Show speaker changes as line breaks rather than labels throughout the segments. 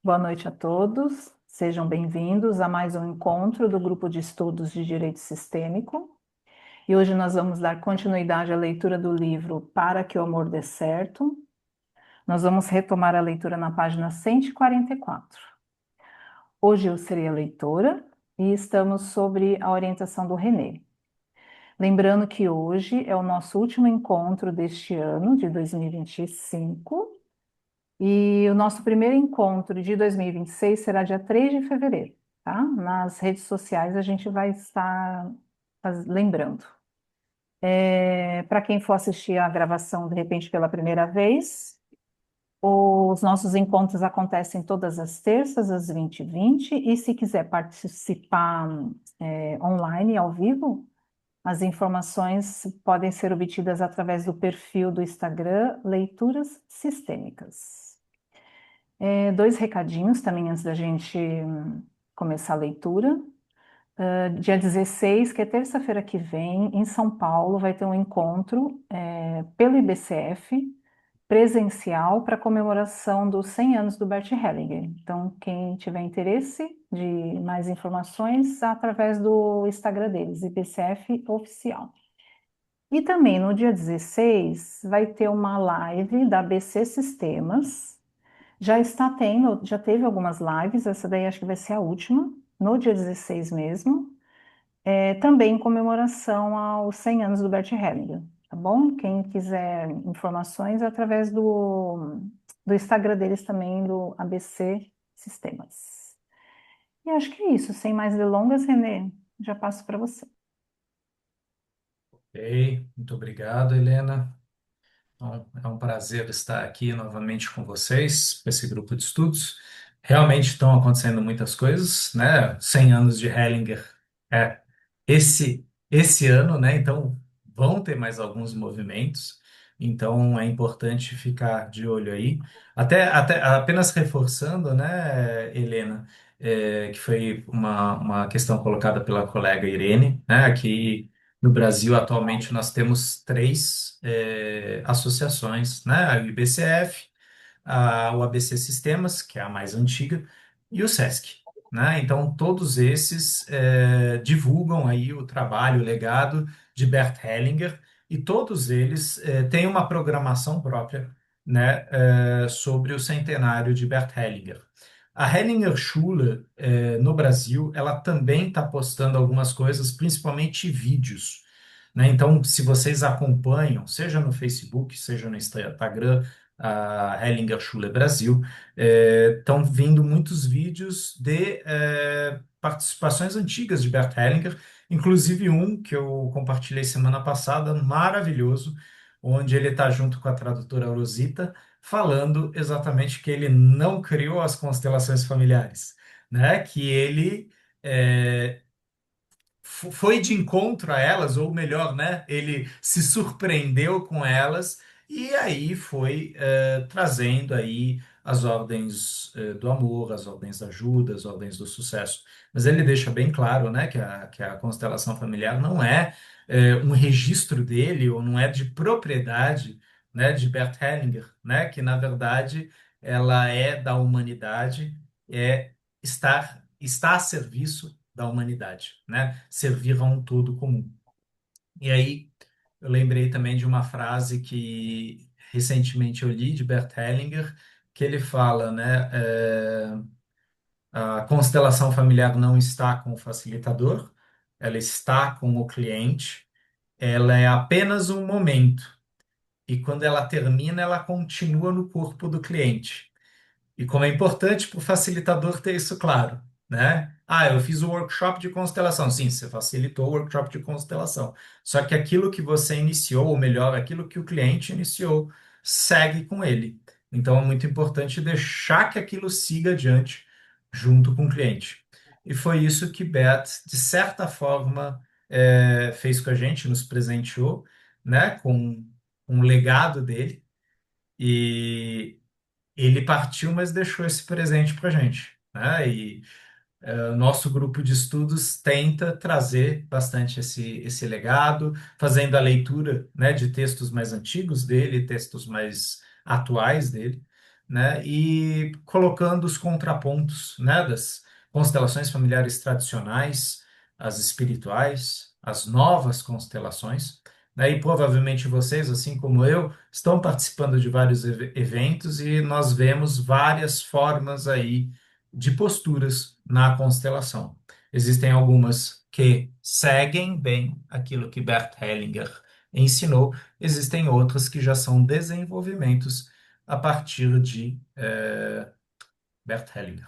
Boa noite a todos. Sejam bem-vindos a mais um encontro do Grupo de Estudos de Direito Sistêmico. E hoje nós vamos dar continuidade à leitura do livro Para que o Amor Dê Certo. Nós vamos retomar a leitura na página 144. Hoje eu serei a leitora e estamos sobre a orientação do René. Lembrando que hoje é o nosso último encontro deste ano, de 2025. E o nosso primeiro encontro de 2026 será dia 3 de fevereiro, tá? Nas redes sociais a gente vai estar lembrando. Para quem for assistir a gravação de repente pela primeira vez, os nossos encontros acontecem todas as terças às 20h20 e se quiser participar online, ao vivo, as informações podem ser obtidas através do perfil do Instagram Leituras Sistêmicas. Dois recadinhos também antes da gente começar a leitura. Dia 16, que é terça-feira que vem, em São Paulo, vai ter um encontro pelo IBCF, presencial, para comemoração dos 100 anos do Bert Hellinger. Então, quem tiver interesse de mais informações, através do Instagram deles, IBCF Oficial. E também no dia 16 vai ter uma live da ABC Sistemas. Já está tendo, já teve algumas lives, essa daí acho que vai ser a última, no dia 16 mesmo, também em comemoração aos 100 anos do Bert Hellinger, tá bom? Quem quiser informações, é através do Instagram deles também, do ABC Sistemas. E acho que é isso, sem mais delongas, Renê, já passo para você.
Ok, muito obrigado, Helena. Então, é um prazer estar aqui novamente com vocês, com esse grupo de estudos. Realmente estão acontecendo muitas coisas, né? 100 anos de Hellinger é esse ano, né? Então, vão ter mais alguns movimentos. Então, é importante ficar de olho aí. Até apenas reforçando, né, Helena, que foi uma questão colocada pela colega Irene, né? Que no Brasil, atualmente, nós temos três associações, né? A IBCF, o ABC Sistemas, que é a mais antiga, e o SESC, né? Então, todos esses divulgam aí o trabalho, o legado de Bert Hellinger, e todos eles têm uma programação própria, né? Sobre o centenário de Bert Hellinger. A Hellinger Schule, no Brasil, ela também está postando algumas coisas, principalmente vídeos, né? Então, se vocês acompanham, seja no Facebook, seja no Instagram, a Hellinger Schule Brasil, estão vindo muitos vídeos de participações antigas de Bert Hellinger, inclusive um que eu compartilhei semana passada, maravilhoso, onde ele está junto com a tradutora Rosita, falando exatamente que ele não criou as constelações familiares, né? Que ele foi de encontro a elas, ou melhor, né? Ele se surpreendeu com elas e aí foi trazendo aí as ordens do amor, as ordens da ajuda, as ordens do sucesso. Mas ele deixa bem claro, né, que a constelação familiar não é um registro dele ou não é de propriedade, né, de Bert Hellinger, né, que na verdade ela é da humanidade, está a serviço da humanidade, né? Servir a um todo comum. E aí eu lembrei também de uma frase que recentemente eu li de Bert Hellinger, que ele fala, né? A constelação familiar não está com o facilitador, ela está com o cliente, ela é apenas um momento. E quando ela termina, ela continua no corpo do cliente. E como é importante para o facilitador ter isso claro, né? Ah, eu fiz o workshop de constelação. Sim, você facilitou o workshop de constelação. Só que aquilo que você iniciou, ou melhor, aquilo que o cliente iniciou, segue com ele. Então é muito importante deixar que aquilo siga adiante junto com o cliente. E foi isso que Beth, de certa forma, fez com a gente, nos presenteou, né? Com um legado dele. E ele partiu, mas deixou esse presente para a gente, né? E o nosso grupo de estudos tenta trazer bastante esse legado, fazendo a leitura, né, de textos mais antigos dele, textos mais atuais dele, né, e colocando os contrapontos, né, das constelações familiares tradicionais, as espirituais, as novas constelações, né, e provavelmente vocês, assim como eu, estão participando de vários eventos e nós vemos várias formas aí de posturas na constelação. Existem algumas que seguem bem aquilo que Bert Hellinger ensinou, existem outras que já são desenvolvimentos a partir de Bert Hellinger.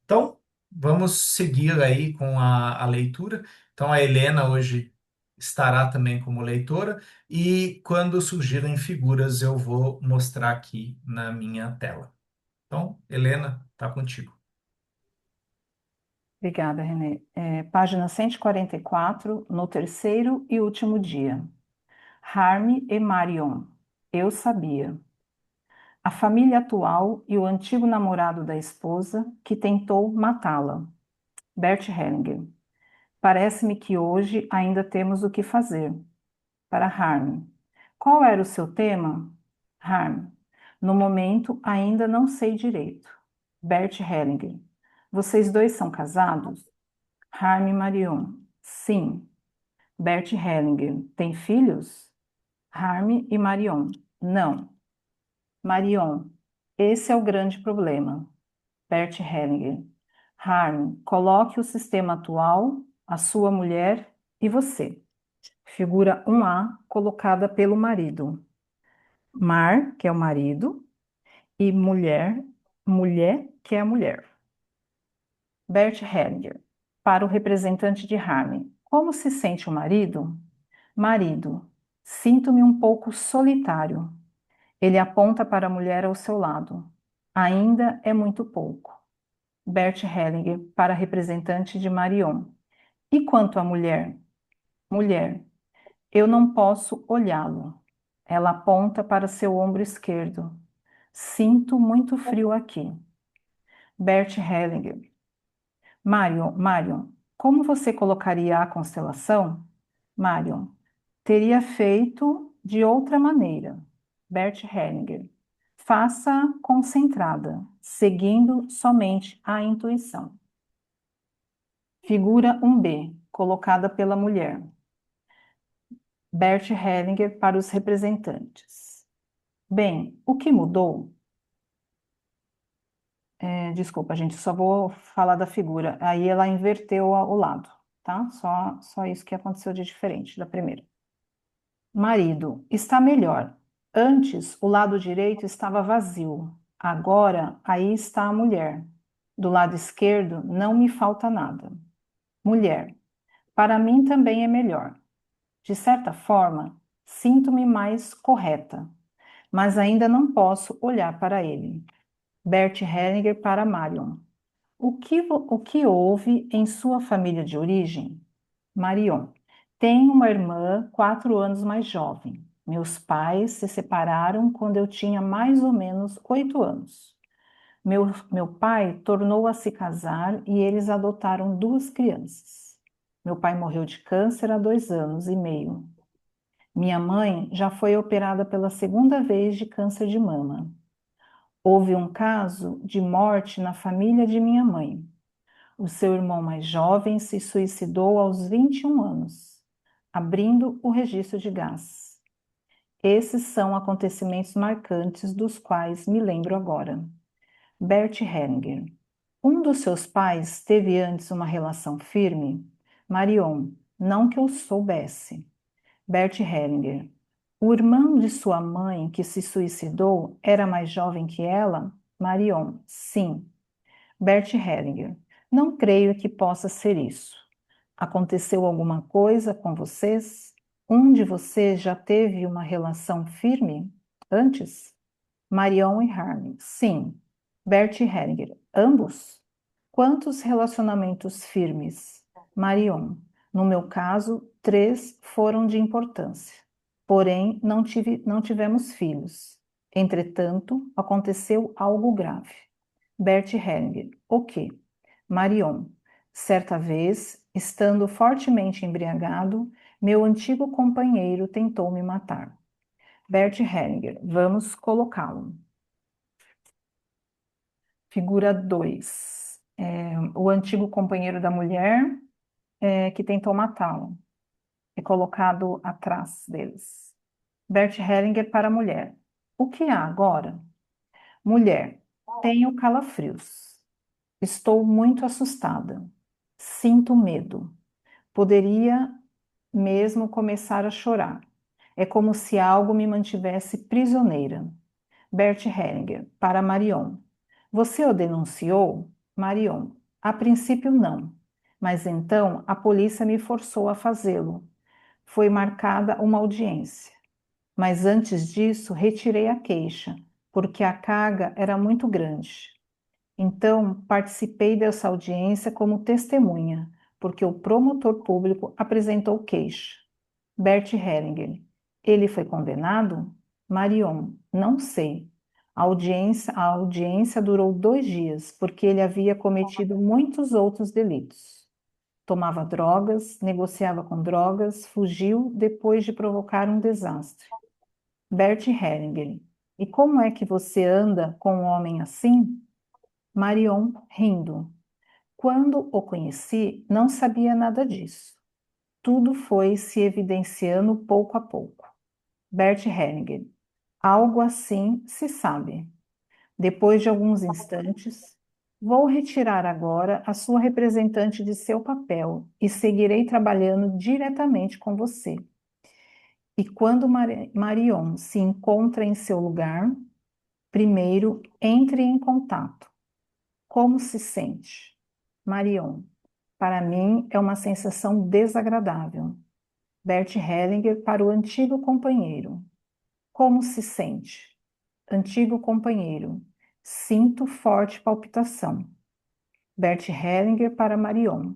Então, vamos seguir aí com a leitura. Então, a Helena hoje estará também como leitora e quando surgirem figuras eu vou mostrar aqui na minha tela. Então, Helena, está contigo.
Obrigada, Renê. Página 144, no terceiro e último dia. Harme e Marion. Eu sabia. A família atual e o antigo namorado da esposa que tentou matá-la. Bert Hellinger. Parece-me que hoje ainda temos o que fazer. Para Harm. Qual era o seu tema? Harm. No momento, ainda não sei direito. Bert Hellinger. Vocês dois são casados? Harm e Marion. Sim. Bert Hellinger. Tem filhos? Harm e Marion. Não. Marion. Esse é o grande problema. Bert Hellinger. Harm, coloque o sistema atual, a sua mulher e você. Figura 1A, colocada pelo marido. Mar, que é o marido, e mulher, mulher, que é a mulher. Bert Hellinger, para o representante de Harm. Como se sente o marido? Marido, sinto-me um pouco solitário. Ele aponta para a mulher ao seu lado. Ainda é muito pouco. Bert Hellinger, para representante de Marion. E quanto à mulher? Mulher, eu não posso olhá-lo. Ela aponta para seu ombro esquerdo. Sinto muito frio aqui. Bert Hellinger. Marion, como você colocaria a constelação? Marion, teria feito de outra maneira. Bert Hellinger. Faça concentrada, seguindo somente a intuição. Figura 1B, colocada pela mulher. Bert Hellinger para os representantes. Bem, o que mudou? Desculpa, gente, só vou falar da figura. Aí ela inverteu o lado, tá? Só isso que aconteceu de diferente da primeira. Marido, está melhor. Antes, o lado direito estava vazio. Agora, aí está a mulher. Do lado esquerdo, não me falta nada. Mulher, para mim também é melhor. De certa forma, sinto-me mais correta, mas ainda não posso olhar para ele. Bert Hellinger para Marion. O que houve em sua família de origem? Marion. Tenho uma irmã 4 anos mais jovem. Meus pais se separaram quando eu tinha mais ou menos 8 anos. Meu pai tornou a se casar e eles adotaram 2 crianças. Meu pai morreu de câncer há 2 anos e meio. Minha mãe já foi operada pela segunda vez de câncer de mama. Houve um caso de morte na família de minha mãe. O seu irmão mais jovem se suicidou aos 21 anos, abrindo o registro de gás. Esses são acontecimentos marcantes dos quais me lembro agora. Bert Hellinger. Um dos seus pais teve antes uma relação firme? Marion. Não que eu soubesse. Bert Hellinger. O irmão de sua mãe que se suicidou era mais jovem que ela? Marion. Sim. Bert Hellinger. Não creio que possa ser isso. Aconteceu alguma coisa com vocês? Um de vocês já teve uma relação firme antes? Marion e Harmony. Sim. Bert Hellinger. Ambos? Quantos relacionamentos firmes? Marion. No meu caso, 3 foram de importância. Porém, não tivemos filhos. Entretanto, aconteceu algo grave. Bert Hellinger. O quê? Marion. Certa vez, estando fortemente embriagado, meu antigo companheiro tentou me matar. Bert Hellinger. Vamos colocá-lo. Figura 2. O antigo companheiro da mulher que tentou matá-lo. É colocado atrás deles. Bert Hellinger para a mulher. O que há agora? Mulher, tenho calafrios. Estou muito assustada. Sinto medo. Poderia mesmo começar a chorar. É como se algo me mantivesse prisioneira. Bert Hellinger, para Marion. Você o denunciou? Marion. A princípio, não. Mas então a polícia me forçou a fazê-lo. Foi marcada uma audiência. Mas antes disso, retirei a queixa, porque a carga era muito grande. Então, participei dessa audiência como testemunha, porque o promotor público apresentou queixa. Bert Hellinger. Ele foi condenado? Marion. Não sei. A audiência durou 2 dias, porque ele havia cometido muitos outros delitos. Tomava drogas, negociava com drogas, fugiu depois de provocar um desastre. Bert Hellinger. E como é que você anda com um homem assim? Marion, rindo. Quando o conheci, não sabia nada disso. Tudo foi se evidenciando pouco a pouco. Bert Hellinger. Algo assim se sabe. Depois de alguns instantes, vou retirar agora a sua representante de seu papel e seguirei trabalhando diretamente com você. E quando Marion se encontra em seu lugar, primeiro entre em contato. Como se sente? Marion. Para mim é uma sensação desagradável. Bert Hellinger para o antigo companheiro. Como se sente? Antigo companheiro. Sinto forte palpitação. Bert Hellinger para Marion.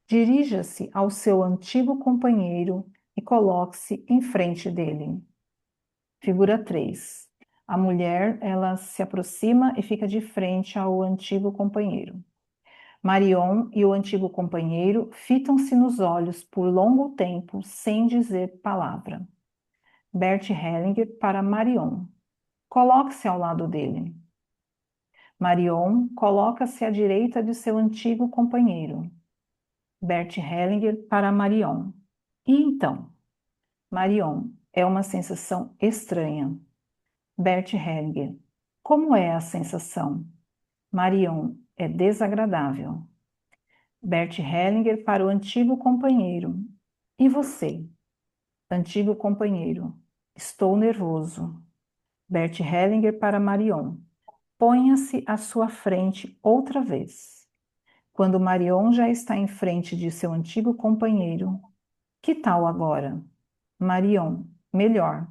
Dirija-se ao seu antigo companheiro e coloque-se em frente dele. Figura 3. A mulher, ela se aproxima e fica de frente ao antigo companheiro. Marion e o antigo companheiro fitam-se nos olhos por longo tempo sem dizer palavra. Bert Hellinger para Marion. Coloque-se ao lado dele. Marion coloca-se à direita de seu antigo companheiro. Bert Hellinger para Marion. E então? Marion, é uma sensação estranha. Bert Hellinger. Como é a sensação? Marion, é desagradável. Bert Hellinger para o antigo companheiro. E você? Antigo companheiro. Estou nervoso. Bert Hellinger para Marion. Ponha-se à sua frente outra vez. Quando Marion já está em frente de seu antigo companheiro. Que tal agora? Marion. Melhor.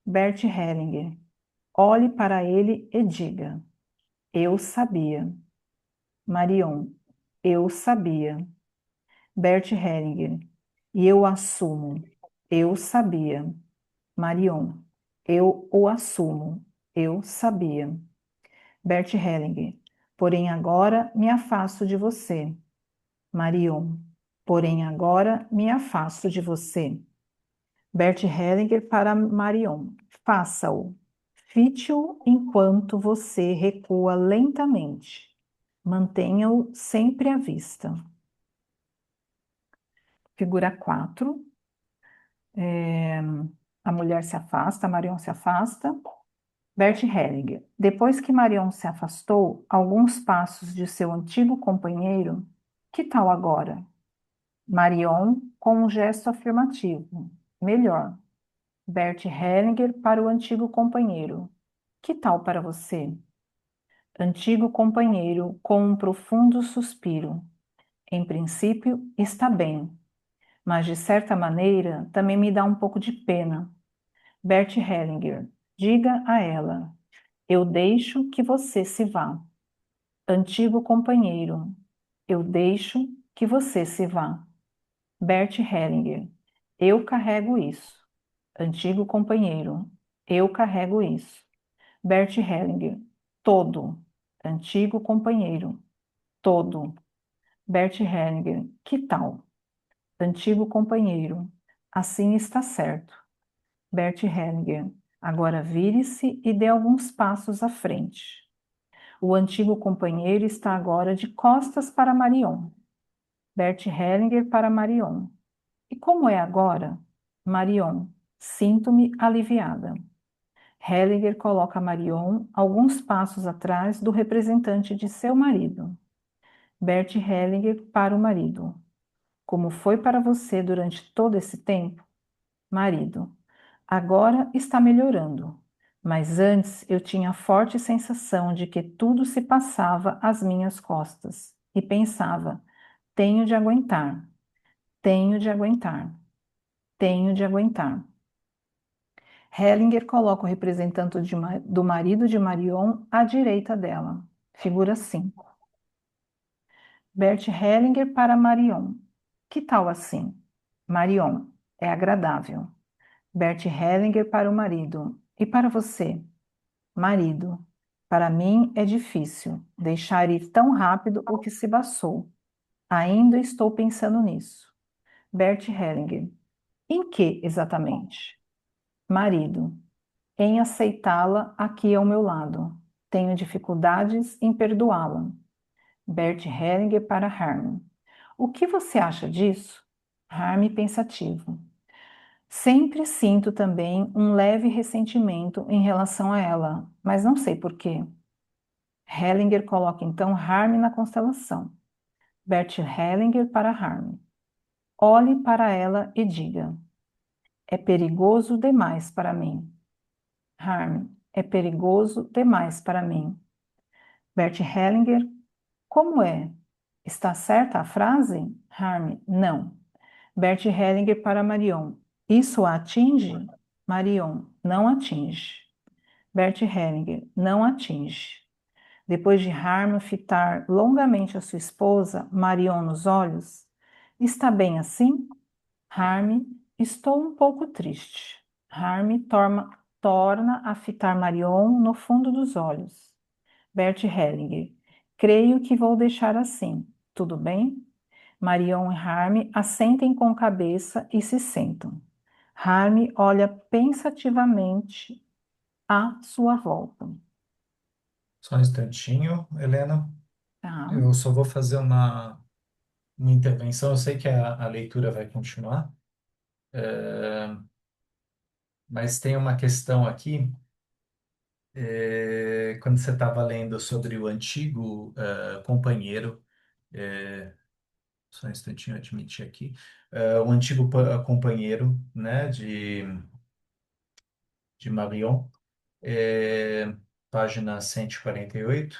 Bert Hellinger. Olhe para ele e diga: Eu sabia. Marion. Eu sabia. Bert Hellinger. E eu assumo. Eu sabia. Marion. Eu o assumo. Eu sabia. Bert Hellinger. Porém agora me afasto de você. Marion. Porém agora me afasto de você. Bert Hellinger para Marion. Faça-o. Fite-o enquanto você recua lentamente. Mantenha-o sempre à vista. Figura 4. A mulher se afasta, Marion se afasta. Bert Hellinger. Depois que Marion se afastou alguns passos de seu antigo companheiro, que tal agora? Marion com um gesto afirmativo. Melhor. Bert Hellinger para o antigo companheiro. Que tal para você? Antigo companheiro com um profundo suspiro. Em princípio, está bem, mas de certa maneira também me dá um pouco de pena. Bert Hellinger. Diga a ela: Eu deixo que você se vá. Antigo companheiro. Eu deixo que você se vá. Bert Hellinger. Eu carrego isso. Antigo companheiro. Eu carrego isso. Bert Hellinger. Todo. Antigo companheiro. Todo. Bert Hellinger. Que tal? Antigo companheiro. Assim está certo. Bert Hellinger. Agora vire-se e dê alguns passos à frente. O antigo companheiro está agora de costas para Marion. Bert Hellinger para Marion. E como é agora? Marion. Sinto-me aliviada. Hellinger coloca Marion alguns passos atrás do representante de seu marido. Bert Hellinger para o marido. Como foi para você durante todo esse tempo? Marido. Agora está melhorando, mas antes eu tinha a forte sensação de que tudo se passava às minhas costas e pensava: tenho de aguentar, tenho de aguentar, tenho de aguentar. Hellinger coloca o representante do marido de Marion à direita dela. Figura 5. Bert Hellinger para Marion. Que tal assim? Marion. É agradável. Bert Hellinger para o marido. E para você? Marido. Para mim é difícil deixar ir tão rápido o que se passou. Ainda estou pensando nisso. Bert Hellinger. Em que exatamente? Marido. Em aceitá-la aqui ao meu lado. Tenho dificuldades em perdoá-la. Bert Hellinger para Harm. O que você acha disso? Harm pensativo. Sempre sinto também um leve ressentimento em relação a ela, mas não sei por quê. Hellinger coloca então Harm na constelação. Bert Hellinger para Harm. Olhe para ela e diga: é perigoso demais para mim. Harm. É perigoso demais para mim. Bert Hellinger. Como é? Está certa a frase? Harm. Não. Bert Hellinger para Marion. Isso a atinge? Marion. Não atinge. Bert Hellinger. Não atinge. Depois de Harm fitar longamente a sua esposa, Marion, nos olhos, está bem assim? Harm, estou um pouco triste. Harm torna a fitar Marion no fundo dos olhos. Bert Hellinger, creio que vou deixar assim. Tudo bem? Marion e Harm assentem com a cabeça e se sentam. Harm olha pensativamente à sua volta.
Só um instantinho, Helena.
Tá?
Eu só vou fazer uma intervenção. Eu sei que a leitura vai continuar, mas tem uma questão aqui. Quando você estava lendo sobre o antigo companheiro, é, só um instantinho, eu admiti aqui, o antigo companheiro, né, de Marion, página 148.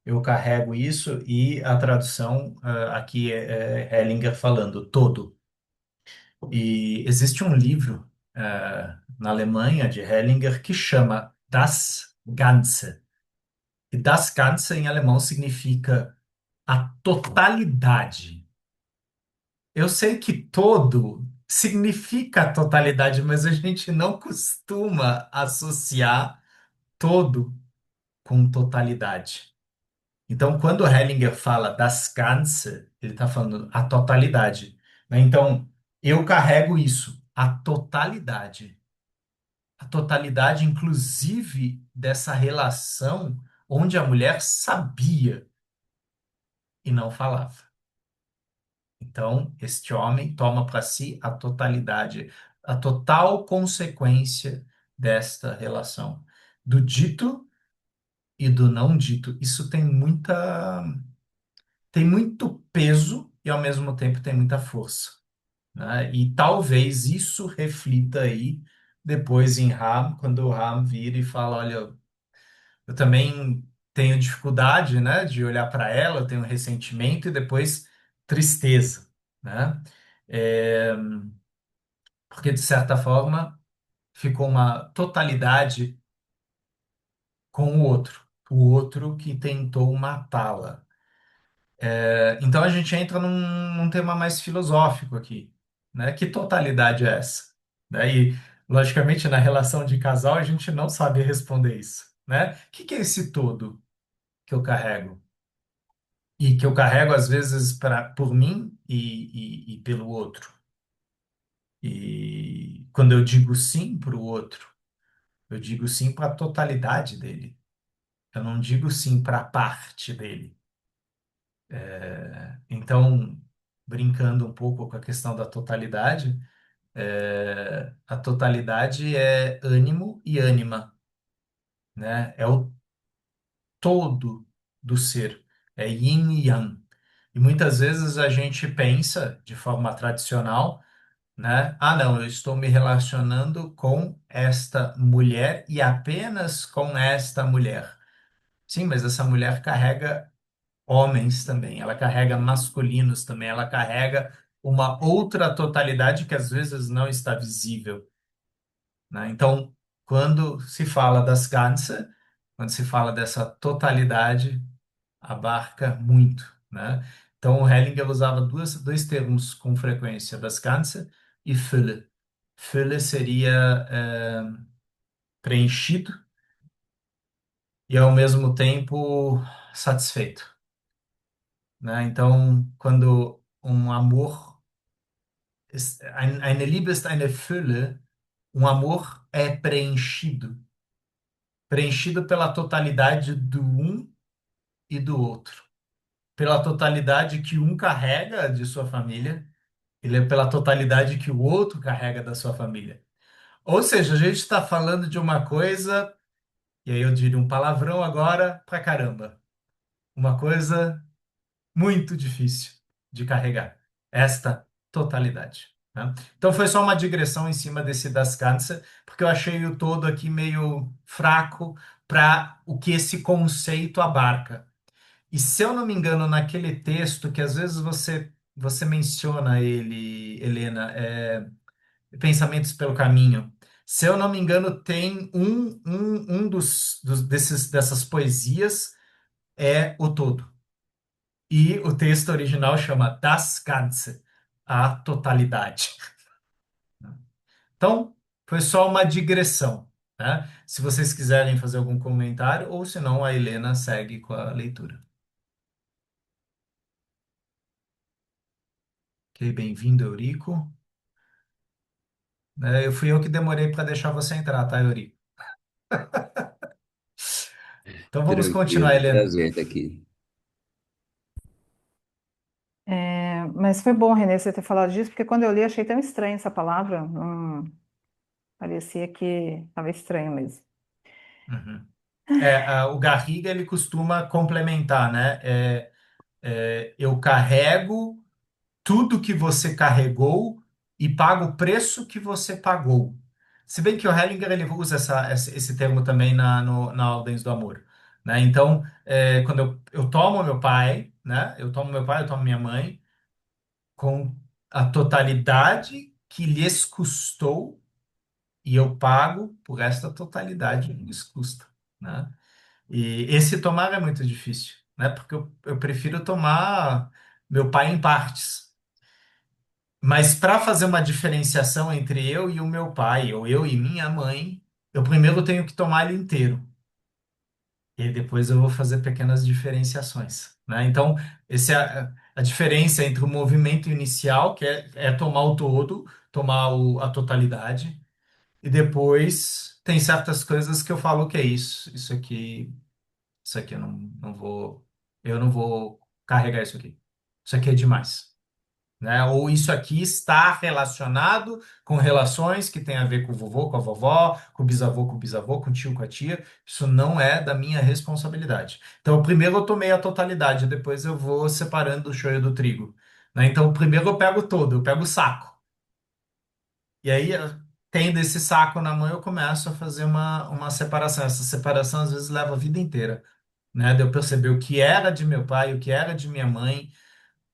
Eu carrego isso e a tradução aqui é Hellinger falando todo. E existe um livro na Alemanha de Hellinger que chama Das Ganze. E Das Ganze em alemão significa a totalidade. Eu sei que todo significa totalidade, mas a gente não costuma associar todo com totalidade. Então, quando Hellinger fala das Ganze, ele está falando a totalidade, né? Então, eu carrego isso, a totalidade. A totalidade, inclusive, dessa relação onde a mulher sabia e não falava. Então, este homem toma para si a totalidade, a total consequência desta relação, do dito e do não dito. Isso tem muito peso e ao mesmo tempo tem muita força, né? E talvez isso reflita aí depois em Ram, quando o Ram vira e fala, olha, eu também tenho dificuldade, né, de olhar para ela, eu tenho ressentimento e depois tristeza, né? É, porque de certa forma ficou uma totalidade com o outro que tentou matá-la. Então a gente entra num tema mais filosófico aqui, né? Que totalidade é essa? Né? E, logicamente, na relação de casal a gente não sabe responder isso, né? O que é esse todo que eu carrego? E que eu carrego, às vezes, por mim e pelo outro. E quando eu digo sim para o outro, eu digo sim para a totalidade dele. Eu não digo sim para parte dele. Então, brincando um pouco com a questão da totalidade, a totalidade é ânimo e ânima, né? É o todo do ser, é yin e yang. E muitas vezes a gente pensa de forma tradicional, né? Ah, não, eu estou me relacionando com esta mulher e apenas com esta mulher. Sim, mas essa mulher carrega homens também, ela carrega masculinos também, ela carrega uma outra totalidade que às vezes não está visível, né? Então, quando se fala das Ganze, quando se fala dessa totalidade, abarca muito, né? Então, o Hellinger usava dois termos com frequência, das Ganze e Fülle. Fülle seria preenchido e, ao mesmo tempo, satisfeito, né? Então, quando um amor, eine Liebe ist eine Fülle, um amor é preenchido, preenchido pela totalidade do um e do outro, pela totalidade que um carrega de sua família, ele é pela totalidade que o outro carrega da sua família. Ou seja, a gente está falando de uma coisa, e aí eu diria um palavrão agora pra caramba, uma coisa muito difícil de carregar, esta totalidade, né? Então foi só uma digressão em cima desse das câncer, porque eu achei o todo aqui meio fraco para o que esse conceito abarca. E se eu não me engano, naquele texto que às vezes você menciona ele, Helena, Pensamentos pelo Caminho. Se eu não me engano, tem um dessas poesias é o todo. E o texto original chama Das Ganze, a totalidade. Então, foi só uma digressão, né? Se vocês quiserem fazer algum comentário, ou se não, a Helena segue com a leitura. Ok, bem-vindo, Eurico. Eu fui eu que demorei para deixar você entrar, tá, Eurico? Então vamos continuar,
Tranquilo,
Helena.
prazer estar aqui.
Mas foi bom, Renê, você ter falado disso, porque quando eu li achei tão estranha essa palavra. Parecia que estava estranho mesmo.
Uhum. O Garriga ele costuma complementar, né? Eu carrego tudo que você carregou e pago o preço que você pagou. Se bem que o Hellinger ele usa esse termo também na Ordens do Amor, né? Então, quando eu tomo meu pai, né? Eu tomo meu pai, eu tomo minha mãe com a totalidade que lhes custou e eu pago por esta totalidade que lhes custa, né? E esse tomar é muito difícil, né? Porque eu prefiro tomar meu pai em partes. Mas para fazer uma diferenciação entre eu e o meu pai, ou eu e minha mãe, eu primeiro tenho que tomar ele inteiro. E depois eu vou fazer pequenas diferenciações, né? Então, essa é a diferença entre o movimento inicial, que é tomar o todo, tomar a totalidade, e depois tem certas coisas que eu falo que é isso. Isso aqui eu não vou carregar isso aqui. Isso aqui é demais, né? Ou isso aqui está relacionado com relações que têm a ver com o vovô, com a vovó, com o bisavô, com o tio, com a tia. Isso não é da minha responsabilidade. Então, primeiro eu tomei a totalidade, depois eu vou separando o joio do trigo, né? Então, primeiro eu pego todo, eu pego o saco. E aí, tendo esse saco na mão, eu começo a fazer uma separação. Essa separação às vezes leva a vida inteira, né? De eu perceber o que era de meu pai, o que era de minha mãe,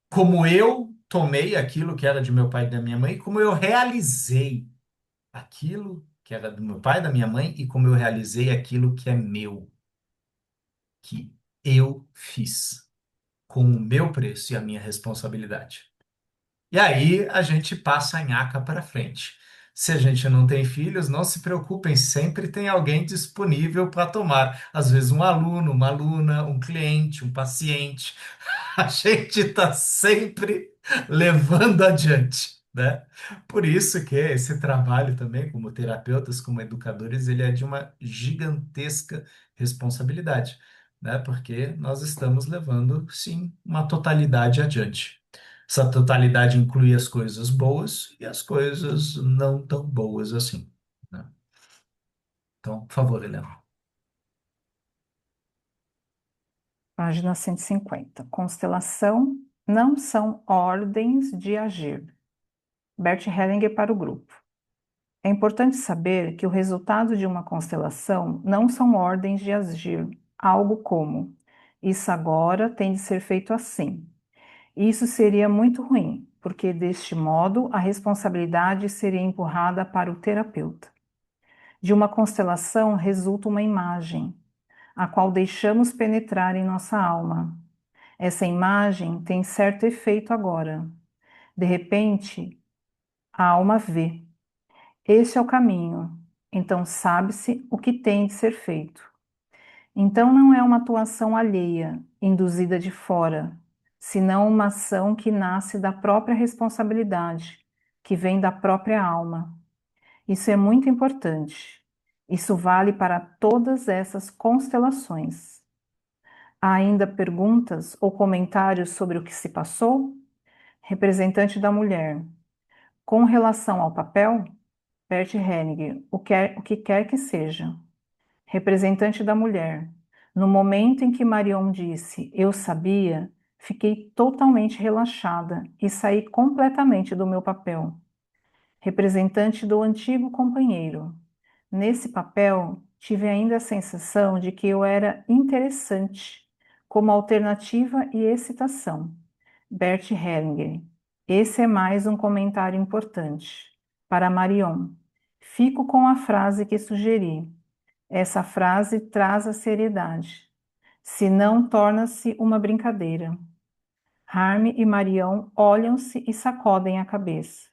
como eu tomei aquilo que era de meu pai e da minha mãe, como eu realizei aquilo que era do meu pai e da minha mãe, e como eu realizei aquilo que é meu, que eu fiz com o meu preço e a minha responsabilidade. E aí a gente passa a nhaca para frente. Se a gente não tem filhos, não se preocupem, sempre tem alguém disponível para tomar. Às vezes um aluno, uma aluna, um cliente, um paciente. A gente está sempre levando adiante. né? Por isso que esse trabalho também, como terapeutas, como educadores, ele é de uma gigantesca responsabilidade, né? Porque nós estamos levando, sim, uma totalidade adiante. Essa totalidade inclui as coisas boas e as coisas não tão boas assim, né? Então, por favor, Helena.
Página 150. Constelação não são ordens de agir. Bert Hellinger para o grupo. É importante saber que o resultado de uma constelação não são ordens de agir, algo como: isso agora tem de ser feito assim. Isso seria muito ruim, porque deste modo a responsabilidade seria empurrada para o terapeuta. De uma constelação resulta uma imagem, a qual deixamos penetrar em nossa alma. Essa imagem tem certo efeito agora. De repente, a alma vê. Este é o caminho. Então sabe-se o que tem de ser feito. Então não é uma atuação alheia, induzida de fora, senão uma ação que nasce da própria responsabilidade, que vem da própria alma. Isso é muito importante. Isso vale para todas essas constelações. Há ainda perguntas ou comentários sobre o que se passou? Representante da mulher. Com relação ao papel, Bert Hellinger, o que quer que seja. Representante da mulher. No momento em que Marion disse eu sabia, fiquei totalmente relaxada e saí completamente do meu papel. Representante do antigo companheiro. Nesse papel, tive ainda a sensação de que eu era interessante, como alternativa e excitação. Bert Hellinger. Esse é mais um comentário importante. Para Marion. Fico com a frase que sugeri. Essa frase traz a seriedade. Se não, torna-se uma brincadeira. Harm e Marion olham-se e sacodem a cabeça.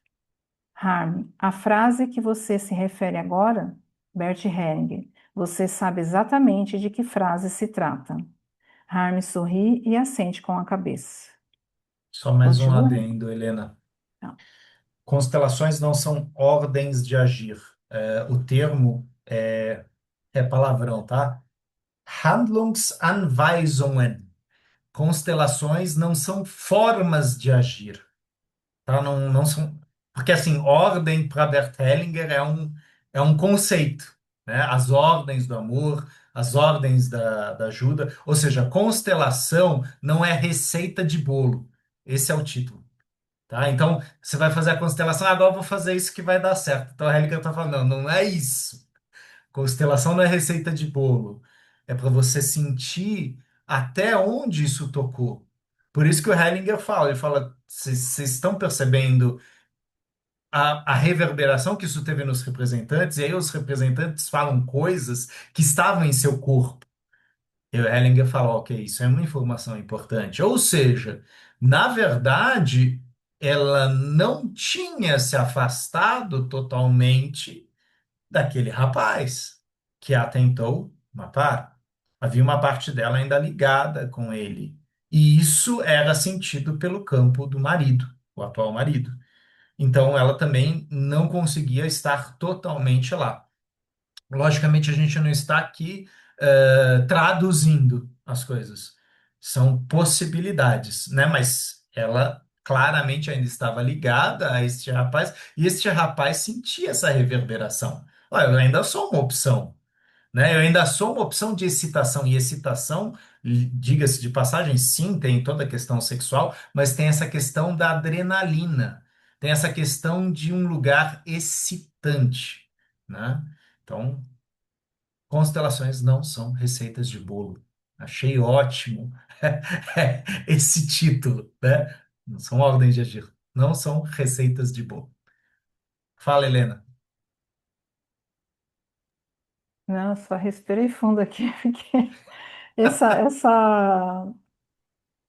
Harm, a frase que você se refere agora? Bert Hellinger. Você sabe exatamente de que frase se trata. Harm sorri e assente com a cabeça.
Só mais um
Continua?
adendo, Helena.
Não.
Constelações não são ordens de agir. O termo é palavrão, tá? Handlungsanweisungen. Constelações não são formas de agir, tá? Não, não são. Porque, assim, ordem para Bert Hellinger é um conceito, né? As ordens do amor, as ordens da ajuda. Ou seja, constelação não é receita de bolo. Esse é o título. Tá? Então, você vai fazer a constelação, agora eu vou fazer isso que vai dar certo. Então, a Hellinger está falando, não, não é isso. Constelação não é receita de bolo. É para você sentir até onde isso tocou. Por isso que o Hellinger fala, ele fala, vocês estão percebendo a reverberação que isso teve nos representantes, e aí os representantes falam coisas que estavam em seu corpo. E o Hellinger fala, ok, isso é uma informação importante. Ou seja, na verdade, ela não tinha se afastado totalmente daquele rapaz que a tentou matar. Havia uma parte dela ainda ligada com ele. E isso era sentido pelo campo do marido, o atual marido. Então ela também não conseguia estar totalmente lá. Logicamente, a gente não está aqui traduzindo as coisas. São possibilidades, né? Mas ela claramente ainda estava ligada a este rapaz, e este rapaz sentia essa reverberação. Olha, eu ainda sou uma opção, né? Eu ainda sou uma opção de excitação, e excitação, diga-se de passagem, sim, tem toda a questão sexual, mas tem essa questão da adrenalina, tem essa questão de um lugar excitante, né? Então, constelações não são receitas de bolo. Achei ótimo esse título, né? Não são ordens de agir, não são receitas de bolo. Fala, Helena.
Não, só respirei fundo aqui, porque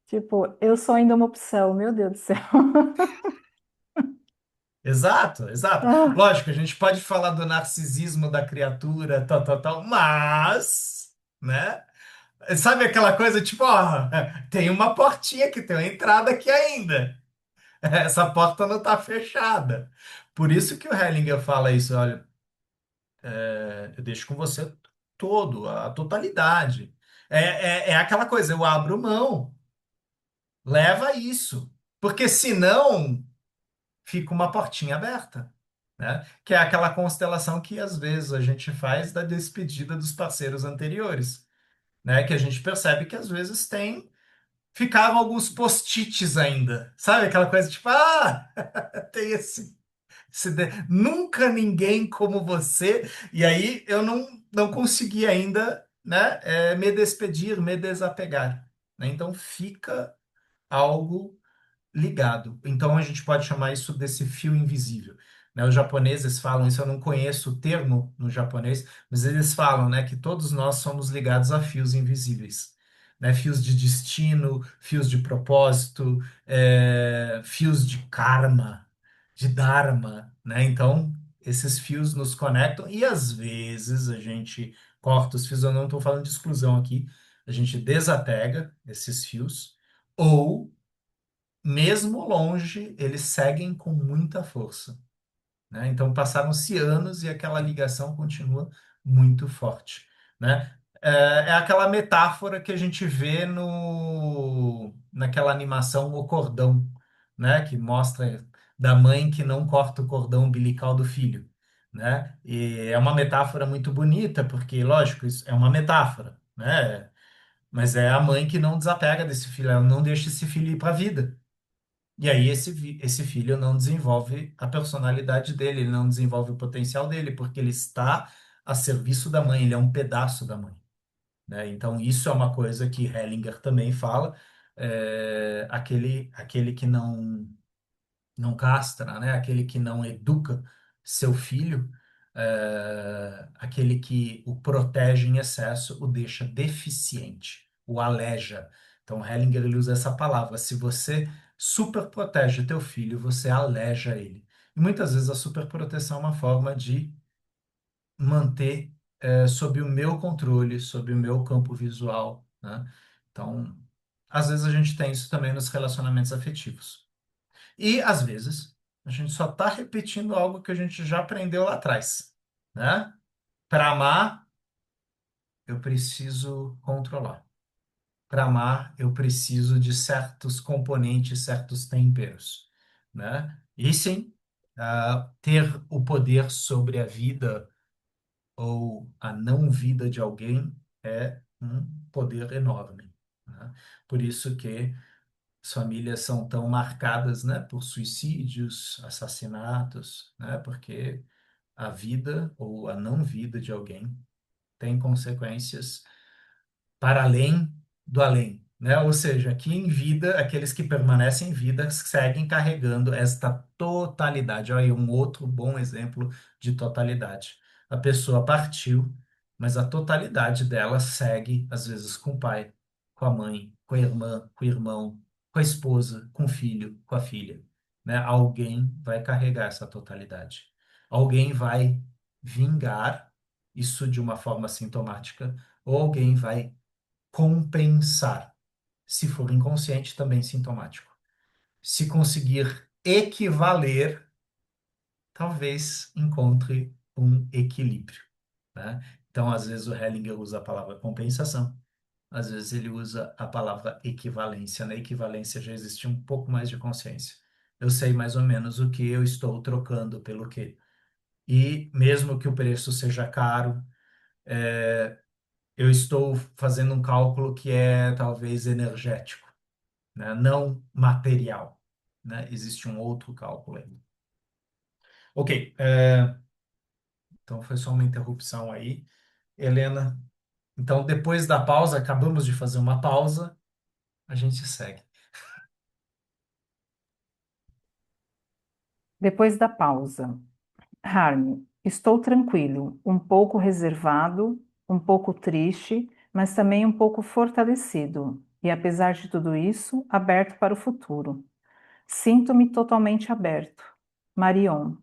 tipo, eu sou ainda uma opção, meu Deus do céu.
Exato, exato.
Ah,
Lógico, a gente pode falar do narcisismo da criatura, tal, tal, tal, mas, né? Sabe aquela coisa tipo, ó, tem uma portinha aqui, tem uma entrada aqui ainda. Essa porta não está fechada. Por isso que o Hellinger fala isso, olha, eu deixo com você todo, a totalidade. É aquela coisa, eu abro mão, leva isso. Porque senão fica uma portinha aberta, né? Que é aquela constelação que às vezes a gente faz da despedida dos parceiros anteriores, né? Que a gente percebe que às vezes ficavam alguns post-its ainda, sabe? Aquela coisa tipo, tem nunca ninguém como você, e aí eu não consegui ainda, né? Me despedir, me desapegar, né? Então fica algo ligado. Então a gente pode chamar isso desse fio invisível, né? Os japoneses falam isso, eu não conheço o termo no japonês, mas eles falam, né, que todos nós somos ligados a fios invisíveis, né? Fios de destino, fios de propósito, fios de karma, de dharma, né? Então esses fios nos conectam e às vezes a gente corta os fios. Eu não estou falando de exclusão aqui. A gente desapega esses fios ou mesmo longe, eles seguem com muita força, né? Então passaram-se anos e aquela ligação continua muito forte, né? É aquela metáfora que a gente vê no naquela animação O Cordão, né? Que mostra da mãe que não corta o cordão umbilical do filho, né? E é uma metáfora muito bonita, porque, lógico, isso é uma metáfora, né? Mas é a mãe que não desapega desse filho, ela não deixa esse filho ir para a vida. E aí esse filho não desenvolve a personalidade dele, ele não desenvolve o potencial dele, porque ele está a serviço da mãe, ele é um pedaço da mãe, né? Então isso é uma coisa que Hellinger também fala, aquele que não castra, né? Aquele que não educa seu filho, aquele que o protege em excesso, o deixa deficiente, o aleja. Então, Hellinger ele usa essa palavra. Se você super protege teu filho, você aleja ele. E muitas vezes a superproteção é uma forma de manter sob o meu controle, sob o meu campo visual, né? Então, às vezes a gente tem isso também nos relacionamentos afetivos. E, às vezes, a gente só está repetindo algo que a gente já aprendeu lá atrás, né? Para amar, eu preciso controlar. Para amar, eu preciso de certos componentes, certos temperos, né? E sim, ter o poder sobre a vida ou a não vida de alguém é um poder enorme, né? Por isso que as famílias são tão marcadas, né, por suicídios, assassinatos, né, porque a vida ou a não vida de alguém tem consequências para além do além, né? Ou seja, aqui em vida, aqueles que permanecem em vida seguem carregando esta totalidade. Olha aí um outro bom exemplo de totalidade. A pessoa partiu, mas a totalidade dela segue, às vezes, com o pai, com a mãe, com a irmã, com o irmão, com a esposa, com o filho, com a filha, né? Alguém vai carregar essa totalidade. Alguém vai vingar isso de uma forma sintomática, ou alguém vai compensar. Se for inconsciente, também sintomático. Se conseguir equivaler, talvez encontre um equilíbrio, né? Então, às vezes, o Hellinger usa a palavra compensação, às vezes ele usa a palavra equivalência. Na equivalência já existe um pouco mais de consciência. Eu sei mais ou menos o que eu estou trocando pelo quê. E mesmo que o preço seja caro, eu estou fazendo um cálculo que é talvez energético, né? Não material, né? Existe um outro cálculo aí. Ok, então foi só uma interrupção aí. Helena, então depois da pausa, acabamos de fazer uma pausa, a gente segue.
Depois da pausa. Harme, estou tranquilo, um pouco reservado, um pouco triste, mas também um pouco fortalecido. E apesar de tudo isso, aberto para o futuro. Sinto-me totalmente aberto. Marion,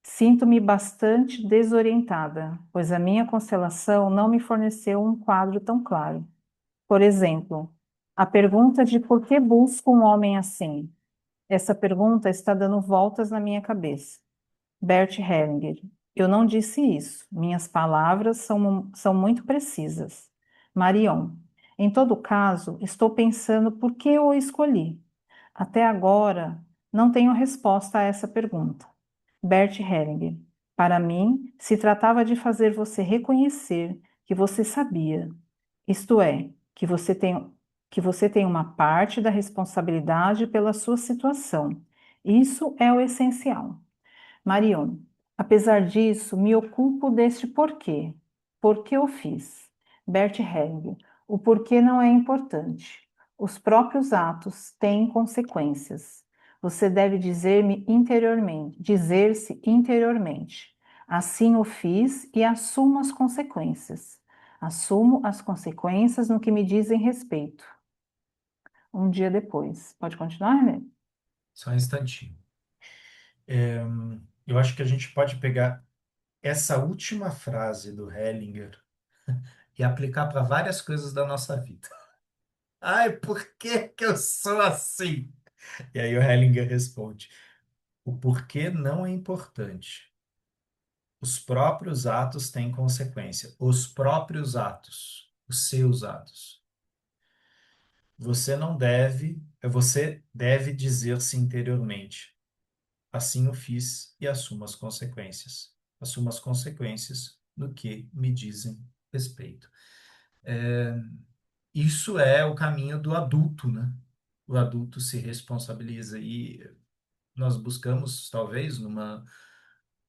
sinto-me bastante desorientada, pois a minha constelação não me forneceu um quadro tão claro. Por exemplo, a pergunta de por que busco um homem assim? Essa pergunta está dando voltas na minha cabeça. Bert Hellinger, eu não disse isso. Minhas palavras são muito precisas. Marion, em todo caso, estou pensando por que eu o escolhi. Até agora, não tenho resposta a essa pergunta. Bert Hellinger, para mim, se tratava de fazer você reconhecer que você sabia, isto é, que você tem uma parte da responsabilidade pela sua situação. Isso é o essencial. Marion, apesar disso, me ocupo deste porquê. Por que eu fiz? Bert Hellinger, o porquê não é importante. Os próprios atos têm consequências. Você deve dizer-se interiormente. Assim o fiz e assumo as consequências. Assumo as consequências no que me dizem respeito. Um dia depois. Pode continuar, René?
Só um instantinho. Eu acho que a gente pode pegar essa última frase do Hellinger e aplicar para várias coisas da nossa vida. Ai, por que que eu sou assim? E aí o Hellinger responde: o porquê não é importante. Os próprios atos têm consequência. Os próprios atos, os seus atos. Você deve dizer-se interiormente: assim o fiz e assumo as consequências. Assumo as consequências do que me dizem respeito. Isso é o caminho do adulto, né? O adulto se responsabiliza e nós buscamos, talvez, numa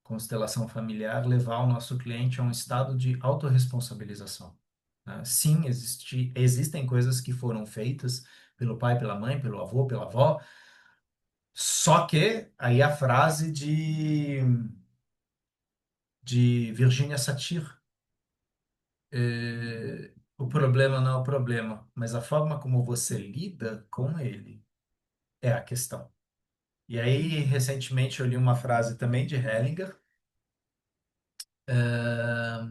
constelação familiar, levar o nosso cliente a um estado de autorresponsabilização, né? Sim, existem coisas que foram feitas pelo pai, pela mãe, pelo avô, pela avó, só que aí a frase de Virginia Satir, o problema não é o problema, mas a forma como você lida com ele é a questão. E aí, recentemente, eu li uma frase também de Hellinger, eh,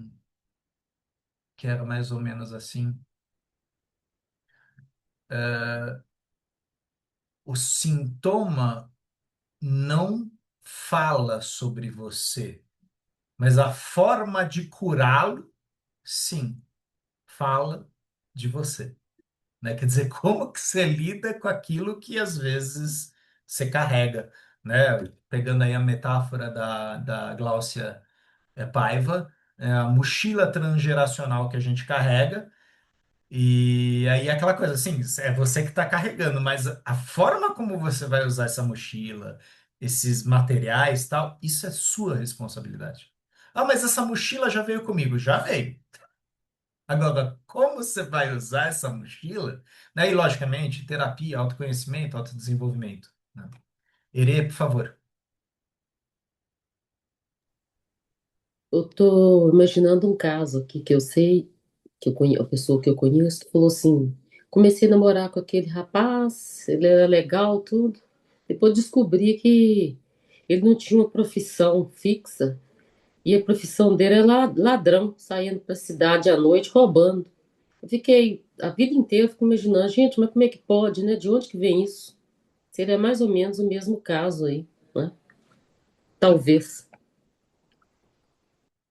que era mais ou menos assim: o sintoma não fala sobre você, mas a forma de curá-lo, sim, fala de você, né? Quer dizer, como que você lida com aquilo que às vezes você carrega, né? Pegando aí a metáfora da Gláucia Paiva, a mochila transgeracional que a gente carrega. E aí é aquela coisa assim, é você que está carregando, mas a forma como você vai usar essa mochila, esses materiais, tal, isso é sua responsabilidade. Ah, mas essa mochila já veio comigo, já veio. Agora, como você vai usar essa mochila? Né? E logicamente, terapia, autoconhecimento, autodesenvolvimento, né? Herê, por favor.
Eu tô imaginando um caso aqui que eu sei, que eu conheço, a pessoa que eu conheço falou assim: comecei a namorar com aquele rapaz, ele era legal, tudo. Depois descobri que ele não tinha uma profissão fixa e a profissão dele era ladrão, saindo pra cidade à noite roubando. Eu fiquei a vida inteira fico imaginando, gente, mas como é que pode, né? De onde que vem isso? Seria mais ou menos o mesmo caso aí, né? Talvez.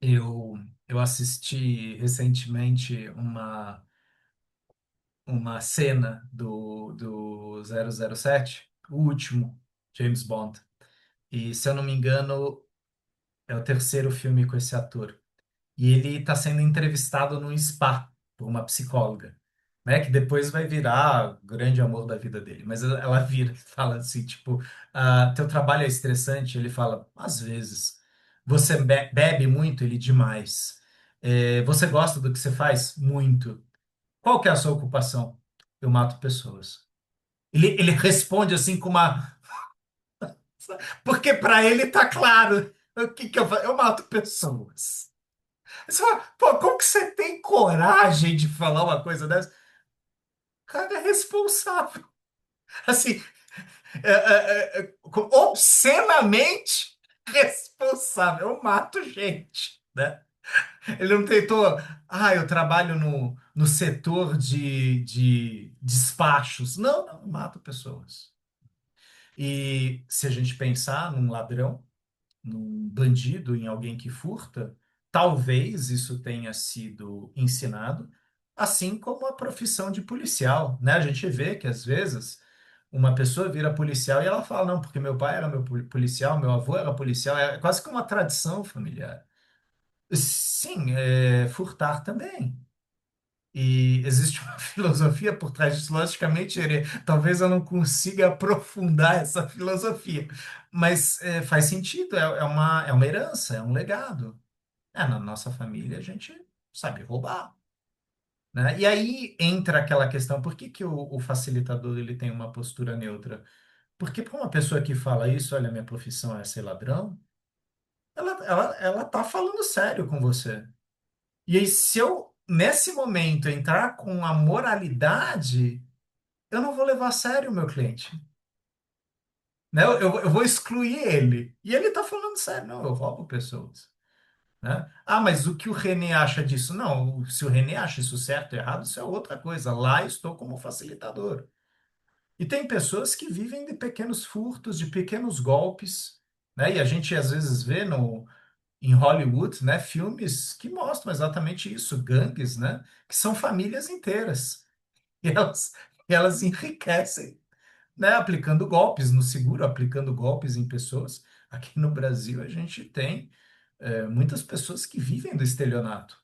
Eu, eu assisti recentemente uma cena do 007, o último James Bond. E, se eu não me engano, é o terceiro filme com esse ator. E ele está sendo entrevistado num spa por uma psicóloga, né? Que depois vai virar o grande amor da vida dele. Mas ela vira e fala assim, tipo, teu trabalho é estressante? Ele fala, às vezes. Você bebe muito? Ele, demais. Você gosta do que você faz? Muito. Qual que é a sua ocupação? Eu mato pessoas. Ele responde assim com uma... Porque para ele tá claro. O que que eu faço? Eu mato pessoas. Você fala, pô, como que você tem coragem de falar uma coisa dessa? O cara é responsável. Assim, obscenamente responsável. Eu mato gente, né? Ele não tentou, eu trabalho no setor de despachos. Não, não, eu mato pessoas. E se a gente pensar num ladrão, num bandido, em alguém que furta, talvez isso tenha sido ensinado, assim como a profissão de policial, né? A gente vê que às vezes uma pessoa vira policial e ela fala, não, porque meu pai era meu policial, meu avô era policial, é quase que uma tradição familiar. Sim, furtar também. E existe uma filosofia por trás disso. Logicamente, talvez eu não consiga aprofundar essa filosofia, mas faz sentido, é uma herança, é um legado. Na nossa família a gente sabe roubar, né? E aí entra aquela questão, por que que o facilitador ele tem uma postura neutra? Porque para uma pessoa que fala isso, olha, minha profissão é ser ladrão, ela tá falando sério com você. E aí, se eu, nesse momento, entrar com a moralidade, eu não vou levar a sério o meu cliente, né? Eu vou excluir ele. E ele está falando sério, não, eu roubo pessoas, né? Ah, mas o que o René acha disso? Não, se o René acha isso certo ou errado, isso é outra coisa. Lá estou como facilitador. E tem pessoas que vivem de pequenos furtos, de pequenos golpes, né? E a gente às vezes vê em Hollywood, né, filmes que mostram exatamente isso, gangues, né, que são famílias inteiras. E elas enriquecem, né, aplicando golpes no seguro, aplicando golpes em pessoas. Aqui no Brasil a gente tem muitas pessoas que vivem do estelionato,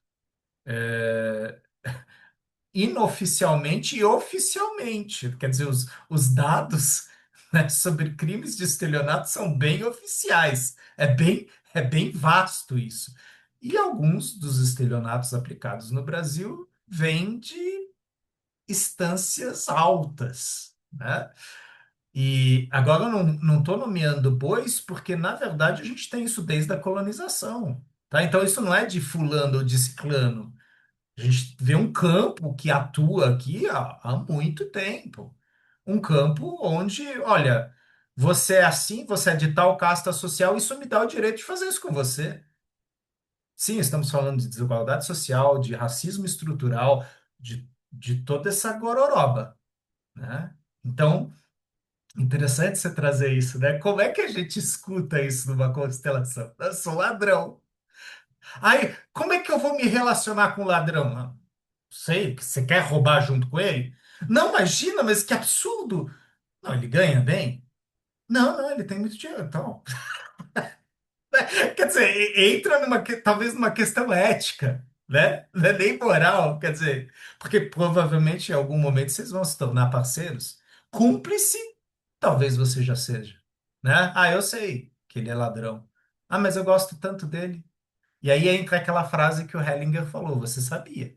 inoficialmente e oficialmente. Quer dizer, os dados, né, sobre crimes de estelionato são bem oficiais. É bem vasto isso. E alguns dos estelionatos aplicados no Brasil vêm de instâncias altas, né? E agora eu não estou nomeando bois, porque na verdade a gente tem isso desde a colonização, tá? Então isso não é de fulano ou de ciclano. A gente vê um campo que atua aqui há muito tempo. Um campo onde, olha, você é assim, você é de tal casta social, isso me dá o direito de fazer isso com você. Sim, estamos falando de desigualdade social, de racismo estrutural, de toda essa gororoba, né? Então, interessante você trazer isso, né? Como é que a gente escuta isso numa constelação? Eu sou ladrão. Aí, como é que eu vou me relacionar com o ladrão? Não sei, que você quer roubar junto com ele? Não, imagina, mas que absurdo! Não, ele ganha bem? Não, não, ele tem muito dinheiro, então. Quer dizer, entra talvez numa questão ética, né? Não é nem moral, quer dizer, porque provavelmente em algum momento vocês vão se tornar parceiros. Cúmplice, talvez você já seja, né? Ah, eu sei que ele é ladrão. Ah, mas eu gosto tanto dele. E aí entra aquela frase que o Hellinger falou, você sabia?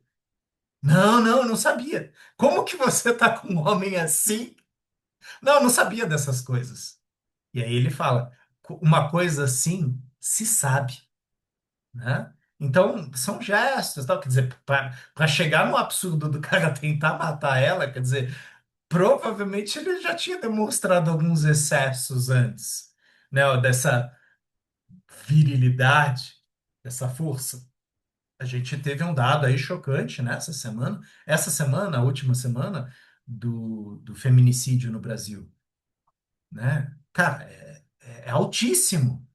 Não, não, eu não sabia. Como que você tá com um homem assim? Não, eu não sabia dessas coisas. E aí ele fala, uma coisa assim se sabe, né? Então, são gestos, tal. Quer dizer, para chegar no absurdo do cara tentar matar ela, quer dizer, provavelmente ele já tinha demonstrado alguns excessos antes, né? Dessa virilidade, dessa força. A gente teve um dado aí chocante nessa semana, essa semana, a última semana, do feminicídio no Brasil, né? Cara, é altíssimo.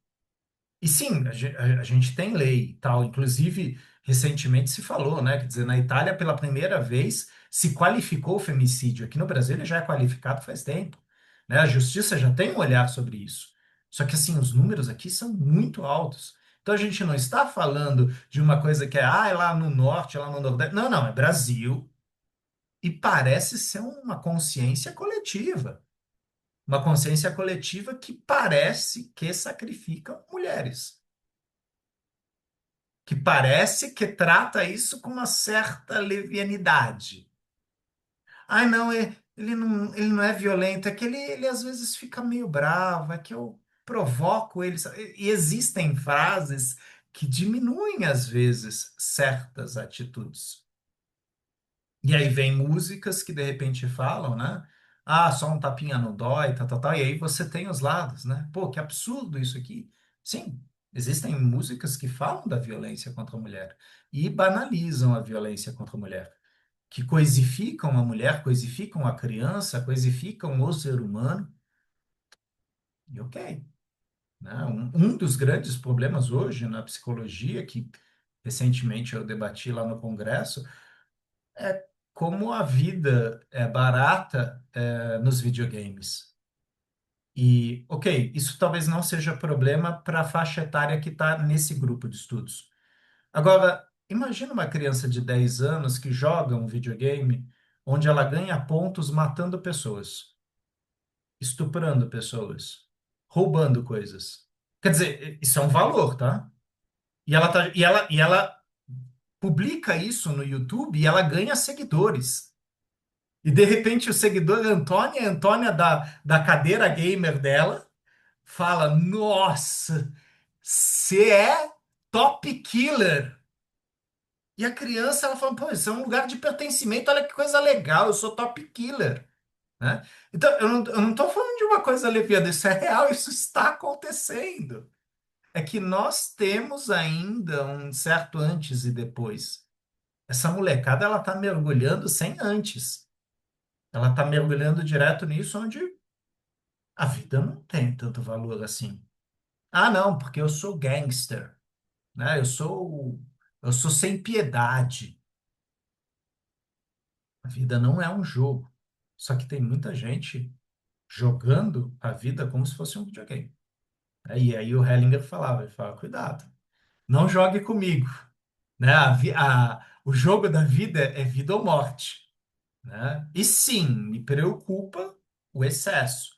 E sim, a gente tem lei e tal. Inclusive, recentemente se falou, né? Quer dizer, na Itália, pela primeira vez, se qualificou o femicídio. Aqui no Brasil, ele já é qualificado faz tempo, né? A justiça já tem um olhar sobre isso. Só que, assim, os números aqui são muito altos. Então, a gente não está falando de uma coisa que é lá no norte, lá no nordeste. Não, não, é Brasil. E parece ser uma consciência coletiva. Uma consciência coletiva que parece que sacrifica mulheres, que parece que trata isso com uma certa levianidade. Ai, não, ele não é violento, é que ele às vezes fica meio bravo, é que eu provoco ele. E existem frases que diminuem, às vezes, certas atitudes. E aí vem músicas que de repente falam, né? Ah, só um tapinha não dói, tal, tal, tal. E aí você tem os lados, né? Pô, que absurdo isso aqui. Sim, existem músicas que falam da violência contra a mulher e banalizam a violência contra a mulher, que coisificam a mulher, coisificam a criança, coisificam o ser humano. E ok, né? Um dos grandes problemas hoje na psicologia, que recentemente eu debati lá no Congresso, é como a vida é barata nos videogames. E, ok, isso talvez não seja problema para a faixa etária que está nesse grupo de estudos. Agora, imagina uma criança de 10 anos que joga um videogame onde ela ganha pontos matando pessoas, estuprando pessoas, roubando coisas. Quer dizer, isso é um valor, tá? E ela publica isso no YouTube e ela ganha seguidores. E de repente o seguidor Antônia, Antônia da cadeira gamer dela, fala: Nossa, você é top killer. E a criança, ela fala: Pô, isso é um lugar de pertencimento, olha que coisa legal, eu sou top killer. Né? Então, eu não estou falando de uma coisa leviana, isso é real, isso está acontecendo. É que nós temos ainda um certo antes e depois. Essa molecada, ela está mergulhando sem antes. Ela está mergulhando direto nisso onde a vida não tem tanto valor assim. Ah, não, porque eu sou gangster, né? Eu sou sem piedade. A vida não é um jogo. Só que tem muita gente jogando a vida como se fosse um videogame. E aí o Hellinger falava, ele falava, cuidado, não jogue comigo, né? O jogo da vida é vida ou morte, né? E sim, me preocupa o excesso.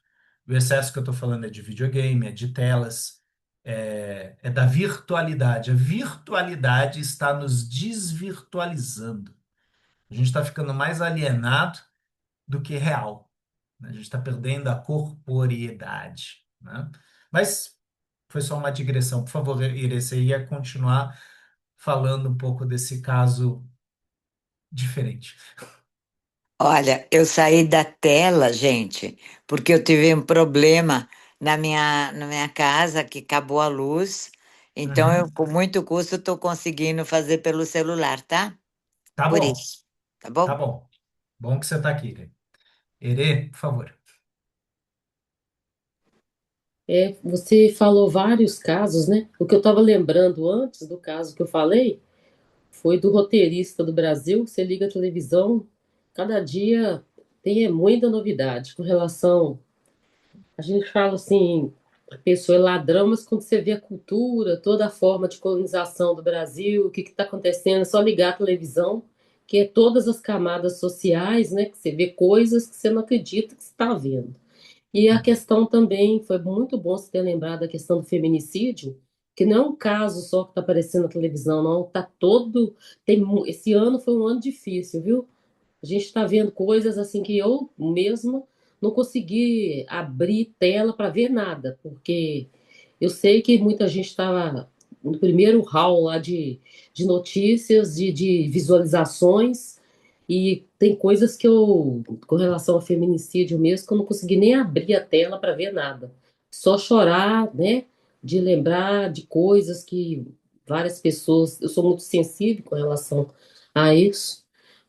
O excesso que eu estou falando é de videogame, é de telas, é da virtualidade. A virtualidade está nos desvirtualizando. A gente está ficando mais alienado do que real, né? A gente está perdendo a corporeidade, né? Mas foi só uma digressão. Por favor, Iris, você ia continuar falando um pouco desse caso diferente.
Olha, eu saí da tela, gente, porque eu tive um problema na minha casa que acabou a luz. Então, eu,
Uhum.
com muito custo, estou conseguindo fazer pelo celular, tá?
Tá
Por
bom,
isso, tá
tá
bom?
bom. Bom que você está aqui, né? Herê, por favor.
Você falou vários casos, né? O que eu estava lembrando antes do caso que eu falei foi do roteirista do Brasil. Você liga a televisão, cada dia tem muita novidade com relação. A gente fala assim, a pessoa é ladrão, mas quando você vê a cultura, toda a forma de colonização do Brasil, o que está acontecendo, é só ligar a televisão, que é todas as camadas sociais, né? Que você vê coisas que você não acredita que você está vendo. E a
Uhum.
questão também, foi muito bom você ter lembrado da questão do feminicídio, que não é um caso só que está aparecendo na televisão, não, tá todo, esse ano foi um ano difícil, viu? A gente está vendo coisas assim que eu mesma não consegui abrir tela para ver nada, porque eu sei que muita gente estava no primeiro hall lá de notícias, de visualizações, e tem coisas que eu, com relação ao feminicídio mesmo, que eu não consegui nem abrir a tela para ver nada. Só chorar, né? De lembrar de coisas que várias pessoas. Eu sou muito sensível com relação a isso,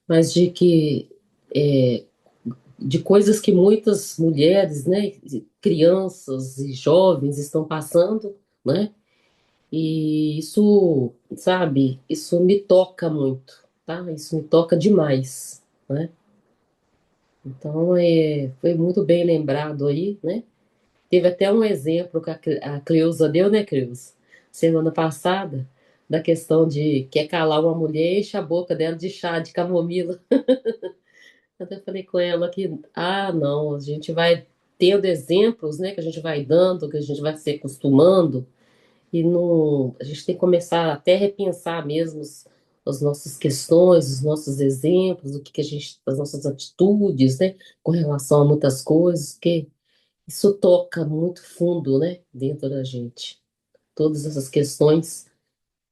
mas de que. é, de coisas que muitas mulheres, né, crianças e jovens estão passando, né? E isso, sabe, isso me toca muito, tá? Isso me toca demais, né? Então, foi muito bem lembrado aí, né? Teve até um exemplo que a Cleusa deu, né, Cleusa? Semana passada, da questão de quer calar uma mulher, enche a boca dela de chá de camomila. Até falei com ela que, não, a gente vai tendo exemplos, né, que a gente vai dando, que a gente vai se acostumando, e não, a gente tem que começar até a repensar mesmo as nossas questões, os nossos exemplos, o que que a gente, as nossas atitudes, né, com relação a muitas coisas, que isso toca muito fundo, né, dentro da gente. Todas essas questões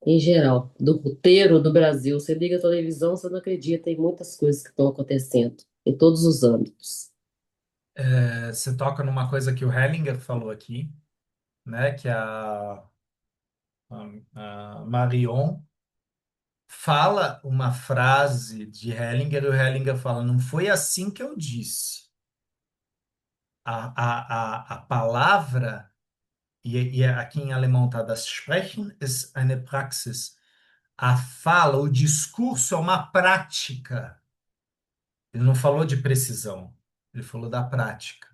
em geral, do roteiro do Brasil. Você liga a televisão, você não acredita em muitas coisas que estão acontecendo, em todos os âmbitos.
Você toca numa coisa que o Hellinger falou aqui, né? Que a Marion fala uma frase de Hellinger e o Hellinger fala: Não foi assim que eu disse. a palavra, e aqui em alemão está, das Sprechen ist eine Praxis. A fala, o discurso é uma prática. Ele não falou de precisão, ele falou da prática.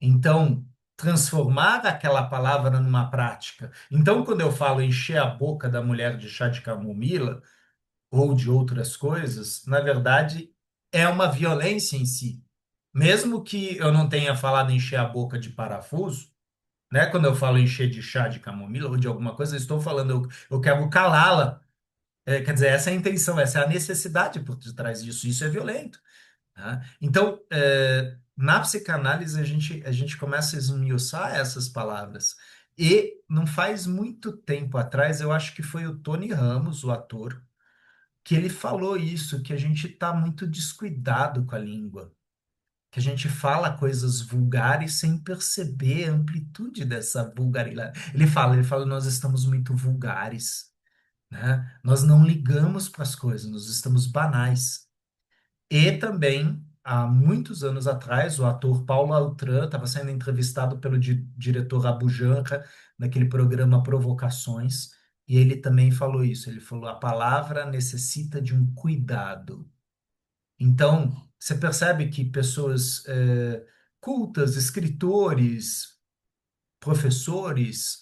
Então, transformar aquela palavra numa prática. Então, quando eu falo encher a boca da mulher de chá de camomila ou de outras coisas, na verdade, é uma violência em si. Mesmo que eu não tenha falado encher a boca de parafuso, né? Quando eu falo encher de chá de camomila ou de alguma coisa, eu estou falando, eu quero calá-la. Quer dizer, essa é a intenção, essa é a necessidade por detrás disso. Isso é violento. Tá? Então, na psicanálise, a gente começa a esmiuçar essas palavras. E não faz muito tempo atrás, eu acho que foi o Tony Ramos, o ator, que ele falou isso, que a gente está muito descuidado com a língua, que a gente fala coisas vulgares sem perceber a amplitude dessa vulgaridade. Ele fala, nós estamos muito vulgares, né? Nós não ligamos para as coisas, nós estamos banais. E também, há muitos anos atrás, o ator Paulo Altran estava sendo entrevistado pelo diretor Abu Janra naquele programa Provocações, e ele também falou isso. Ele falou: a palavra necessita de um cuidado. Então, você percebe que pessoas cultas, escritores, professores,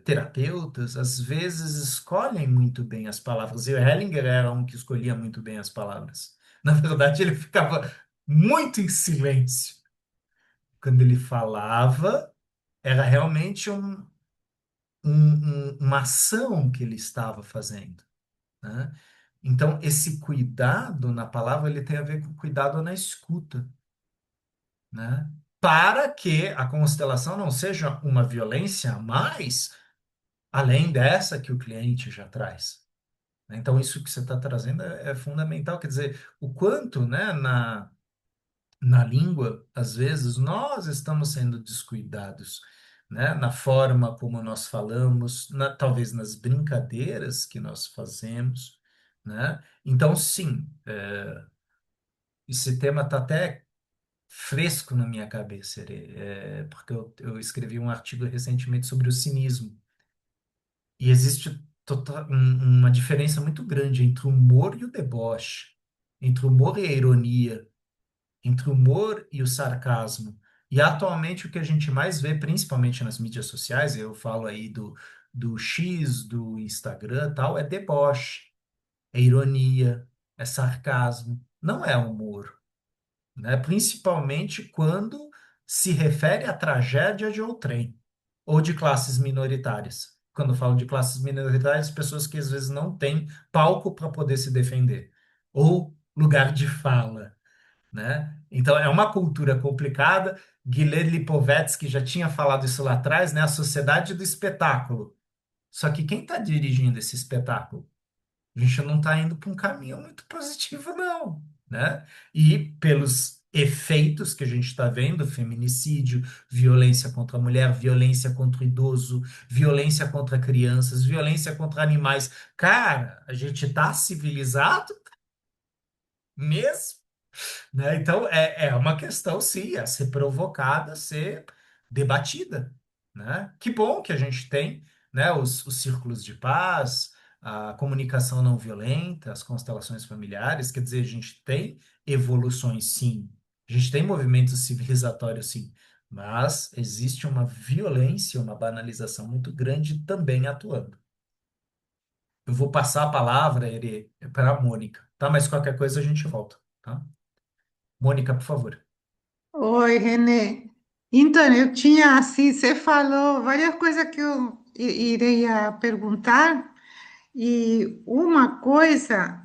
terapeutas, às vezes escolhem muito bem as palavras. E o Hellinger era um que escolhia muito bem as palavras. Na verdade, ele ficava muito em silêncio. Quando ele falava, era realmente uma ação que ele estava fazendo, né? Então, esse cuidado na palavra, ele tem a ver com cuidado na escuta, né? Para que a constelação não seja uma violência a mais, além dessa que o cliente já traz. Então, isso que você está trazendo é fundamental. Quer dizer, o quanto, né, na língua, às vezes, nós estamos sendo descuidados, né, na forma como nós falamos, talvez nas brincadeiras que nós fazemos, né? Então, sim, esse tema está até fresco na minha cabeça, porque eu escrevi um artigo recentemente sobre o cinismo. E existe uma diferença muito grande entre o humor e o deboche, entre o humor e a ironia, entre o humor e o sarcasmo. E atualmente o que a gente mais vê, principalmente nas mídias sociais, eu falo aí do X, do Instagram, e tal, é deboche, é ironia, é sarcasmo, não é humor, né? Principalmente quando se refere à tragédia de outrem ou de classes minoritárias. Quando eu falo de classes minoritárias, pessoas que às vezes não têm palco para poder se defender ou lugar de fala, né? Então é uma cultura complicada. Guilherme Lipovetsky já tinha falado isso lá atrás, né? A sociedade do espetáculo. Só que quem está dirigindo esse espetáculo? A gente não está indo para um caminho muito positivo, não, né? E pelos efeitos que a gente está vendo, feminicídio, violência contra a mulher, violência contra o idoso, violência contra crianças, violência contra animais. Cara, a gente está civilizado mesmo, né? Então, é uma questão, sim, a ser provocada, a ser debatida, né? Que bom que a gente tem, né, os círculos de paz, a comunicação não violenta, as constelações familiares, quer dizer, a gente tem evoluções, sim, a gente tem movimentos civilizatórios, sim, mas existe uma violência, uma banalização muito grande também atuando. Eu vou passar a palavra, para a Mônica, tá? Mas qualquer coisa a gente volta, tá? Mônica, por favor.
Oi, Renê. Então, eu tinha, assim, você falou várias coisas que eu iria perguntar, e uma coisa,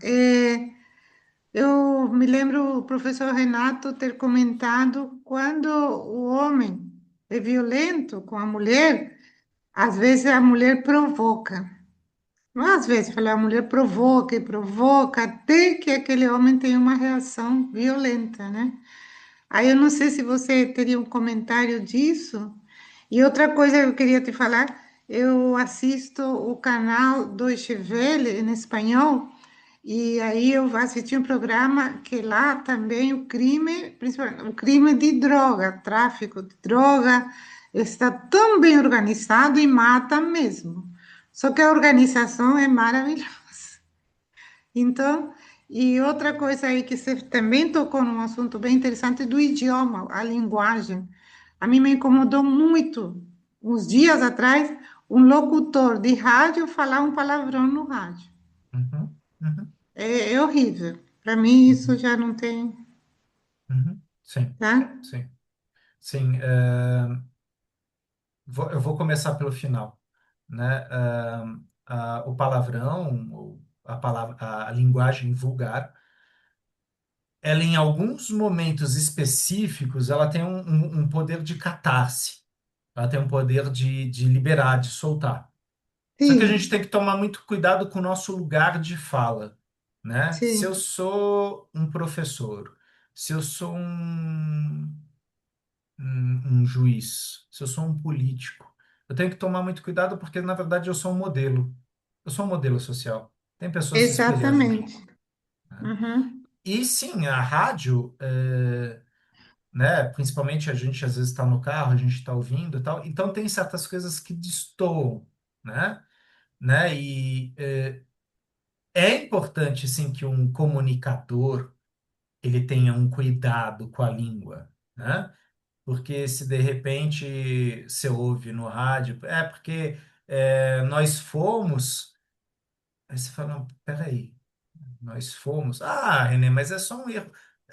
eu me lembro o professor Renato ter comentado quando o homem é violento com a mulher, às vezes a mulher provoca. Não, às vezes, a mulher provoca e provoca até que aquele homem tenha uma reação violenta, né? Aí eu não sei se você teria um comentário disso. E outra coisa que eu queria te falar, eu assisto o canal Deutsche Welle em espanhol E aí eu assisti um programa que lá também o crime, principalmente o crime de droga, tráfico de droga, está tão bem organizado e mata mesmo. Só que a organização é maravilhosa. Então, e outra coisa aí que você também tocou num assunto bem interessante do idioma, a linguagem. A mim me incomodou muito, uns dias atrás, um locutor de rádio falar um palavrão no rádio.
Uhum, uhum,
É horrível. Para mim, isso
uhum,
já não tem,
uhum. Sim,
tá?
sim, sim. Eu vou começar pelo final, né? O palavrão, a palavra, a linguagem vulgar, ela em alguns momentos específicos, ela tem um poder de catarse, ela tem um poder de liberar, de soltar. Só que a gente
Sim,
tem que tomar muito cuidado com o nosso lugar de fala, né? Se eu
sim,
sou um professor, se eu sou um juiz, se eu sou um político, eu tenho que tomar muito cuidado porque, na verdade, eu sou um modelo. Eu sou um modelo social. Tem pessoas se espelhando em mim,
exatamente.
né?
Uhum,
E sim, a rádio, né? Principalmente a gente às vezes está no carro, a gente está ouvindo e tal. Então tem certas coisas que destoam, né? E é importante sim que um comunicador ele tenha um cuidado com a língua, né? Porque se de repente você ouve no rádio, é porque nós fomos. Aí você fala, não, peraí, nós fomos. Ah, René, mas é só um erro.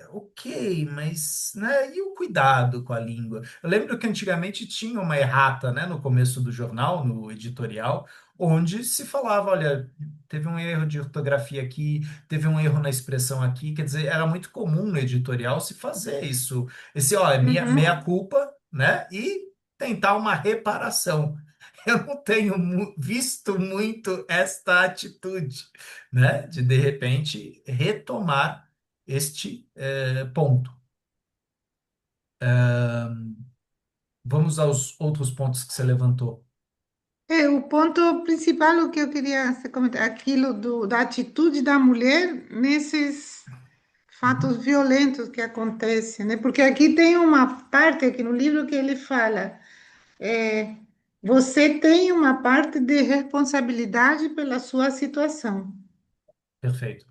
Ok, mas, né, e o cuidado com a língua? Eu lembro que antigamente tinha uma errata, né, no começo do jornal, no editorial, onde se falava, olha, teve um erro de ortografia aqui, teve um erro na expressão aqui, quer dizer, era muito comum no editorial se fazer isso. Esse, ó, é meia
uhum.
culpa, né, e tentar uma reparação. Eu não tenho visto muito esta atitude, né, de repente retomar este ponto. Vamos aos outros pontos que você levantou.
É, o ponto principal o que eu queria você comentar, aquilo da atitude da mulher nesses fatos
Uhum.
violentos que acontecem, né? Porque aqui tem uma parte aqui no livro que ele fala, é, você tem uma parte de responsabilidade pela sua situação.
Perfeito.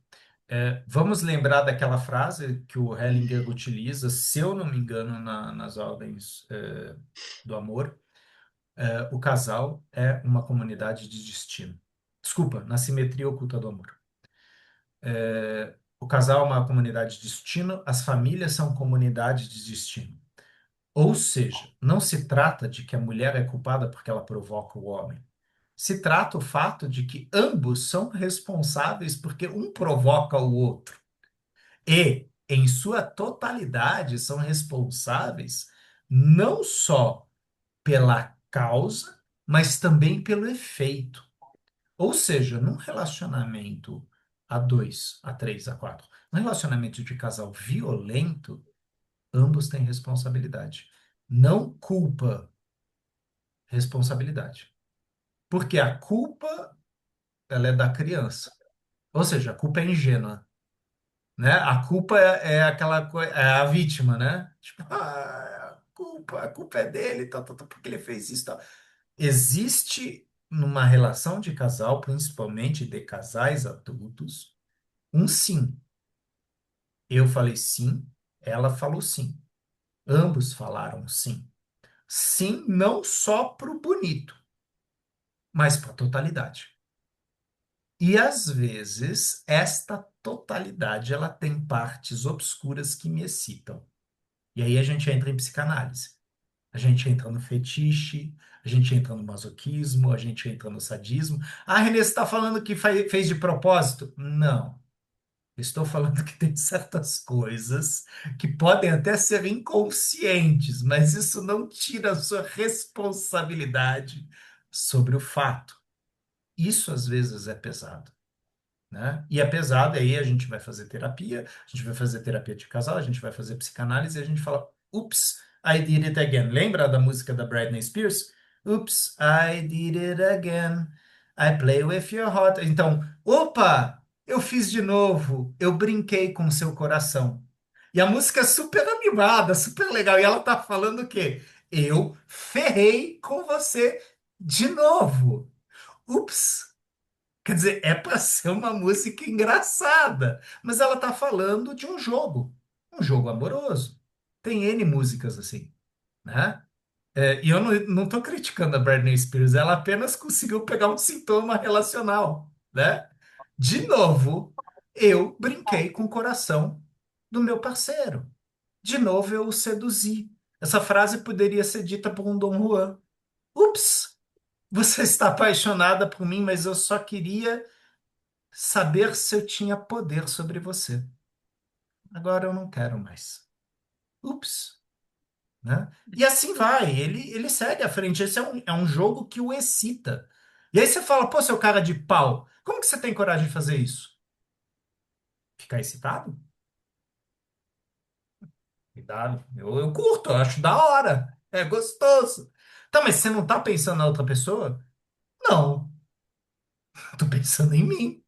Vamos lembrar daquela frase que o Hellinger utiliza, se eu não me engano, nas ordens do amor. O casal é uma comunidade de destino. Desculpa, na simetria oculta do amor. O casal é uma comunidade de destino, as famílias são comunidades de destino. Ou seja, não se trata de que a mulher é culpada porque ela provoca o homem. Se trata o fato de que ambos são responsáveis porque um provoca o outro. E, em sua totalidade, são responsáveis não só pela causa, mas também pelo efeito. Ou seja, num relacionamento a dois, a três, a quatro, num relacionamento de casal violento, ambos têm responsabilidade. Não culpa, responsabilidade. Porque a culpa, ela é da criança. Ou seja, a culpa é ingênua, né? A culpa é aquela coisa, é a vítima, né? Tipo, a culpa é dele, porque ele fez isso, tal. Existe numa relação de casal, principalmente de casais adultos, um sim. Eu falei sim, ela falou sim. Ambos falaram sim. Sim, não só para o bonito, mas para a totalidade. E às vezes esta totalidade ela tem partes obscuras que me excitam. E aí a gente entra em psicanálise. A gente entra no fetiche, a gente entra no masoquismo, a gente entra no sadismo. Ah, Renê, você está falando que fez de propósito? Não. Estou falando que tem certas coisas que podem até ser inconscientes, mas isso não tira a sua responsabilidade sobre o fato. Isso às vezes é pesado, né? E é pesado, e aí a gente vai fazer terapia, a gente vai fazer terapia de casal, a gente vai fazer psicanálise e a gente fala, ups, I did it again. Lembra da música da Britney Spears? Ups, I did it again. I play with your heart. Então, opa! eu fiz de novo, eu brinquei com seu coração. E a música é super animada, super legal. E ela tá falando o quê? Eu ferrei com você de novo. Ups! Quer dizer, é para ser uma música engraçada, mas ela tá falando de um jogo amoroso. Tem N músicas assim, né? E eu não estou criticando a Britney Spears, ela apenas conseguiu pegar um sintoma relacional, né? De novo, eu brinquei com o coração do meu parceiro. De novo, eu o seduzi. Essa frase poderia ser dita por um Dom Juan. Ups! Você está apaixonada por mim, mas eu só queria saber se eu tinha poder sobre você. Agora eu não quero mais. Ups! Né? E assim vai, ele segue à frente. Esse é um jogo que o excita. E aí você fala, pô, seu cara de pau, como que você tem coragem de fazer isso? Ficar excitado? Cuidado. Eu curto, eu acho da hora. É gostoso. Tá, mas você não tá pensando na outra pessoa? Não, tô pensando em mim.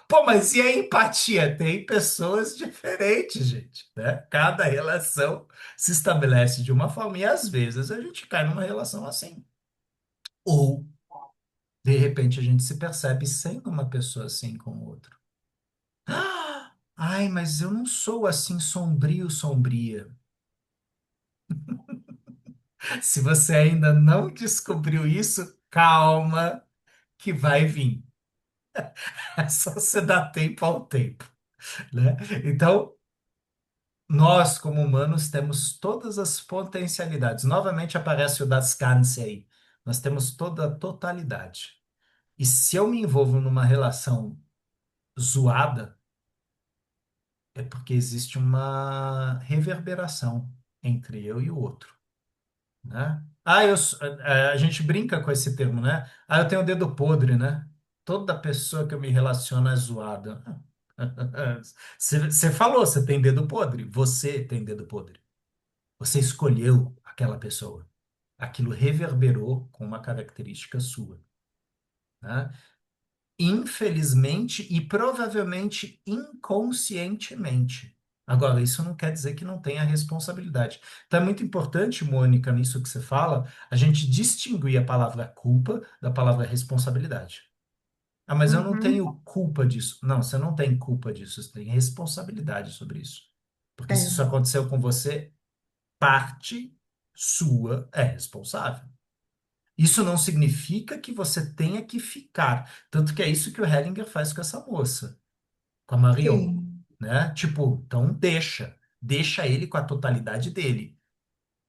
Pô, mas e a empatia? Tem pessoas diferentes, gente, né? Cada relação se estabelece de uma forma e às vezes a gente cai numa relação assim. Ou de repente a gente se percebe sendo uma pessoa assim com o outro. Ah, ai, mas eu não sou assim sombrio, sombria. Se você ainda não descobriu isso, calma, que vai vir. É só você dar tempo ao tempo, né? Então, nós, como humanos, temos todas as potencialidades. Novamente aparece o das Kantze aí. Nós temos toda a totalidade. E se eu me envolvo numa relação zoada, é porque existe uma reverberação entre eu e o outro, né? A gente brinca com esse termo, né? Ah, eu tenho o dedo podre, né? Toda pessoa que eu me relaciono é zoada. Você falou, você tem dedo podre. Você tem dedo podre. Você escolheu aquela pessoa. Aquilo reverberou com uma característica sua, né? Infelizmente e provavelmente inconscientemente. Agora, isso não quer dizer que não tenha responsabilidade. Então, é muito importante, Mônica, nisso que você fala, a gente distinguir a palavra culpa da palavra responsabilidade. Ah, mas eu não tenho
Uhum.
culpa disso. Não, você não tem culpa disso, você tem responsabilidade sobre isso. Porque se isso
É,
aconteceu com você, parte sua é responsável. Isso não significa que você tenha que ficar. Tanto que é isso que o Hellinger faz com essa moça, com a Marion,
sim,
né? Tipo, então deixa ele com a totalidade dele.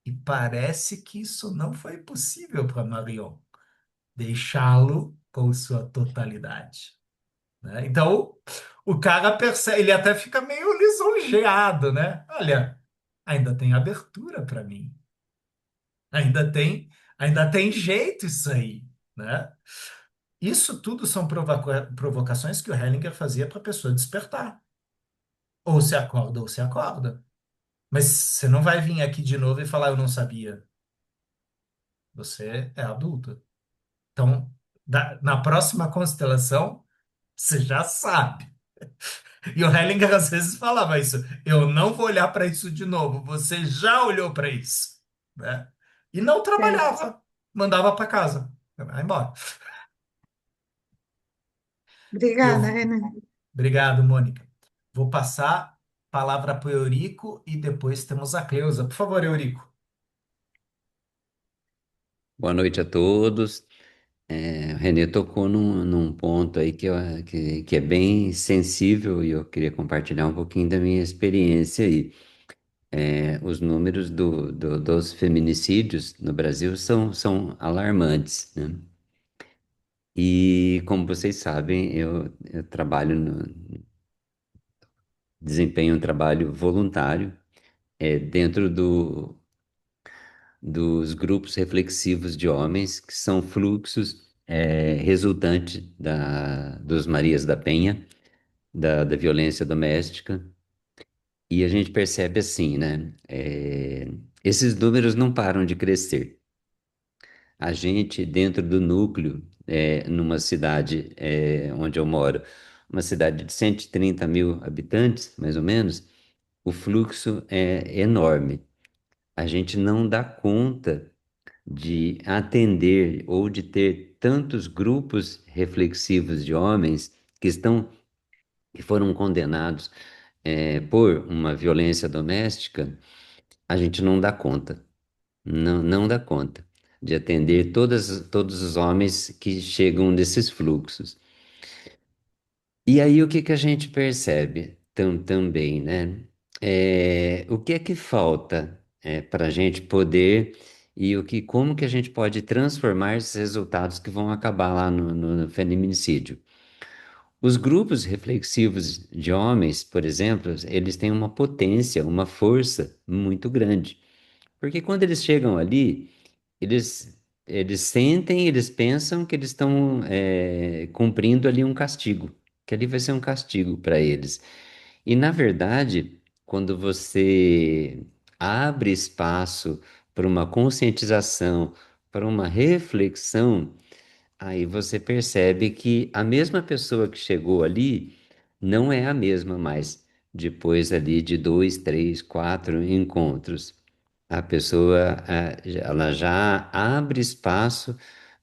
E parece que isso não foi possível para Marion, deixá-lo com sua totalidade, né? Então, o cara percebe, ele até fica meio lisonjeado, né? Olha, ainda tem abertura para mim. Ainda tem, ainda tem jeito isso aí, né? Isso tudo são provocações que o Hellinger fazia para a pessoa despertar. Ou se acorda, ou se acorda. Mas você não vai vir aqui de novo e falar, eu não sabia. Você é adulta. Então, na próxima constelação, você já sabe. E o Hellinger às vezes falava isso. Eu não vou olhar para isso de novo. Você já olhou para isso, né? E não
é.
trabalhava. Mandava para casa. Vai embora. E eu
Obrigada, Renan.
Obrigado, Mônica. Vou passar a palavra para o Eurico e depois temos a Cleusa. Por favor, Eurico.
Boa noite a todos. O Renê tocou num ponto aí que é bem sensível e eu queria compartilhar um pouquinho da minha experiência aí. Os números dos feminicídios no Brasil são alarmantes, né? E como vocês sabem, eu desempenho um trabalho voluntário dentro dos grupos reflexivos de homens, que são fluxos resultantes dos Marias da Penha, da violência doméstica. E a gente percebe assim, né? Esses números não param de crescer. A gente, dentro do núcleo, numa cidade onde eu moro, uma cidade de 130 mil habitantes, mais ou menos, o fluxo é enorme. A gente não dá conta de atender ou de ter tantos grupos reflexivos de homens que foram condenados por uma violência doméstica, a gente não dá conta, não dá conta de atender todos os homens que chegam desses fluxos. E aí o que que a gente percebe também, né? O que é que falta para a gente poder e como que a gente pode transformar esses resultados que vão acabar lá no feminicídio? Os grupos reflexivos de homens, por exemplo, eles têm uma potência, uma força muito grande. Porque quando eles chegam ali, eles sentem, eles pensam que eles estão cumprindo ali um castigo, que ali vai ser um castigo para eles. E, na verdade, quando você abre espaço para uma conscientização, para uma reflexão, aí você percebe que a mesma pessoa que chegou ali não é a mesma mais depois ali de dois, três, quatro encontros. A pessoa, ela já abre espaço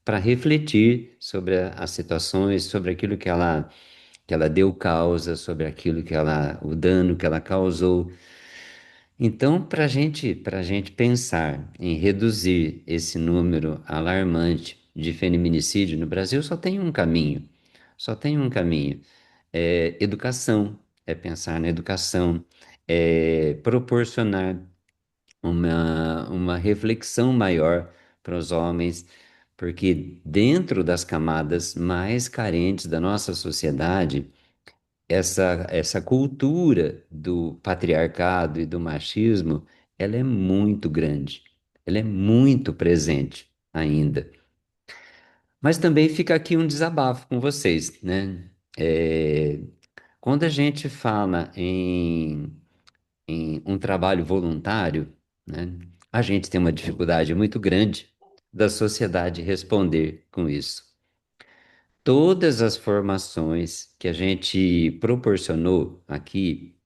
para refletir sobre as situações, sobre aquilo que ela deu causa, sobre aquilo o dano que ela causou. Então, para gente pensar em reduzir esse número alarmante de feminicídio no Brasil, só tem um caminho. Só tem um caminho. É educação, é pensar na educação, é proporcionar uma reflexão maior para os homens, porque dentro das camadas mais carentes da nossa sociedade, essa cultura do patriarcado e do machismo, ela é muito grande, ela é muito presente ainda. Mas também fica aqui um desabafo com vocês, né? É, quando a gente fala em um trabalho voluntário, né, a gente tem uma dificuldade muito grande da sociedade responder com isso. Todas as formações que a gente proporcionou aqui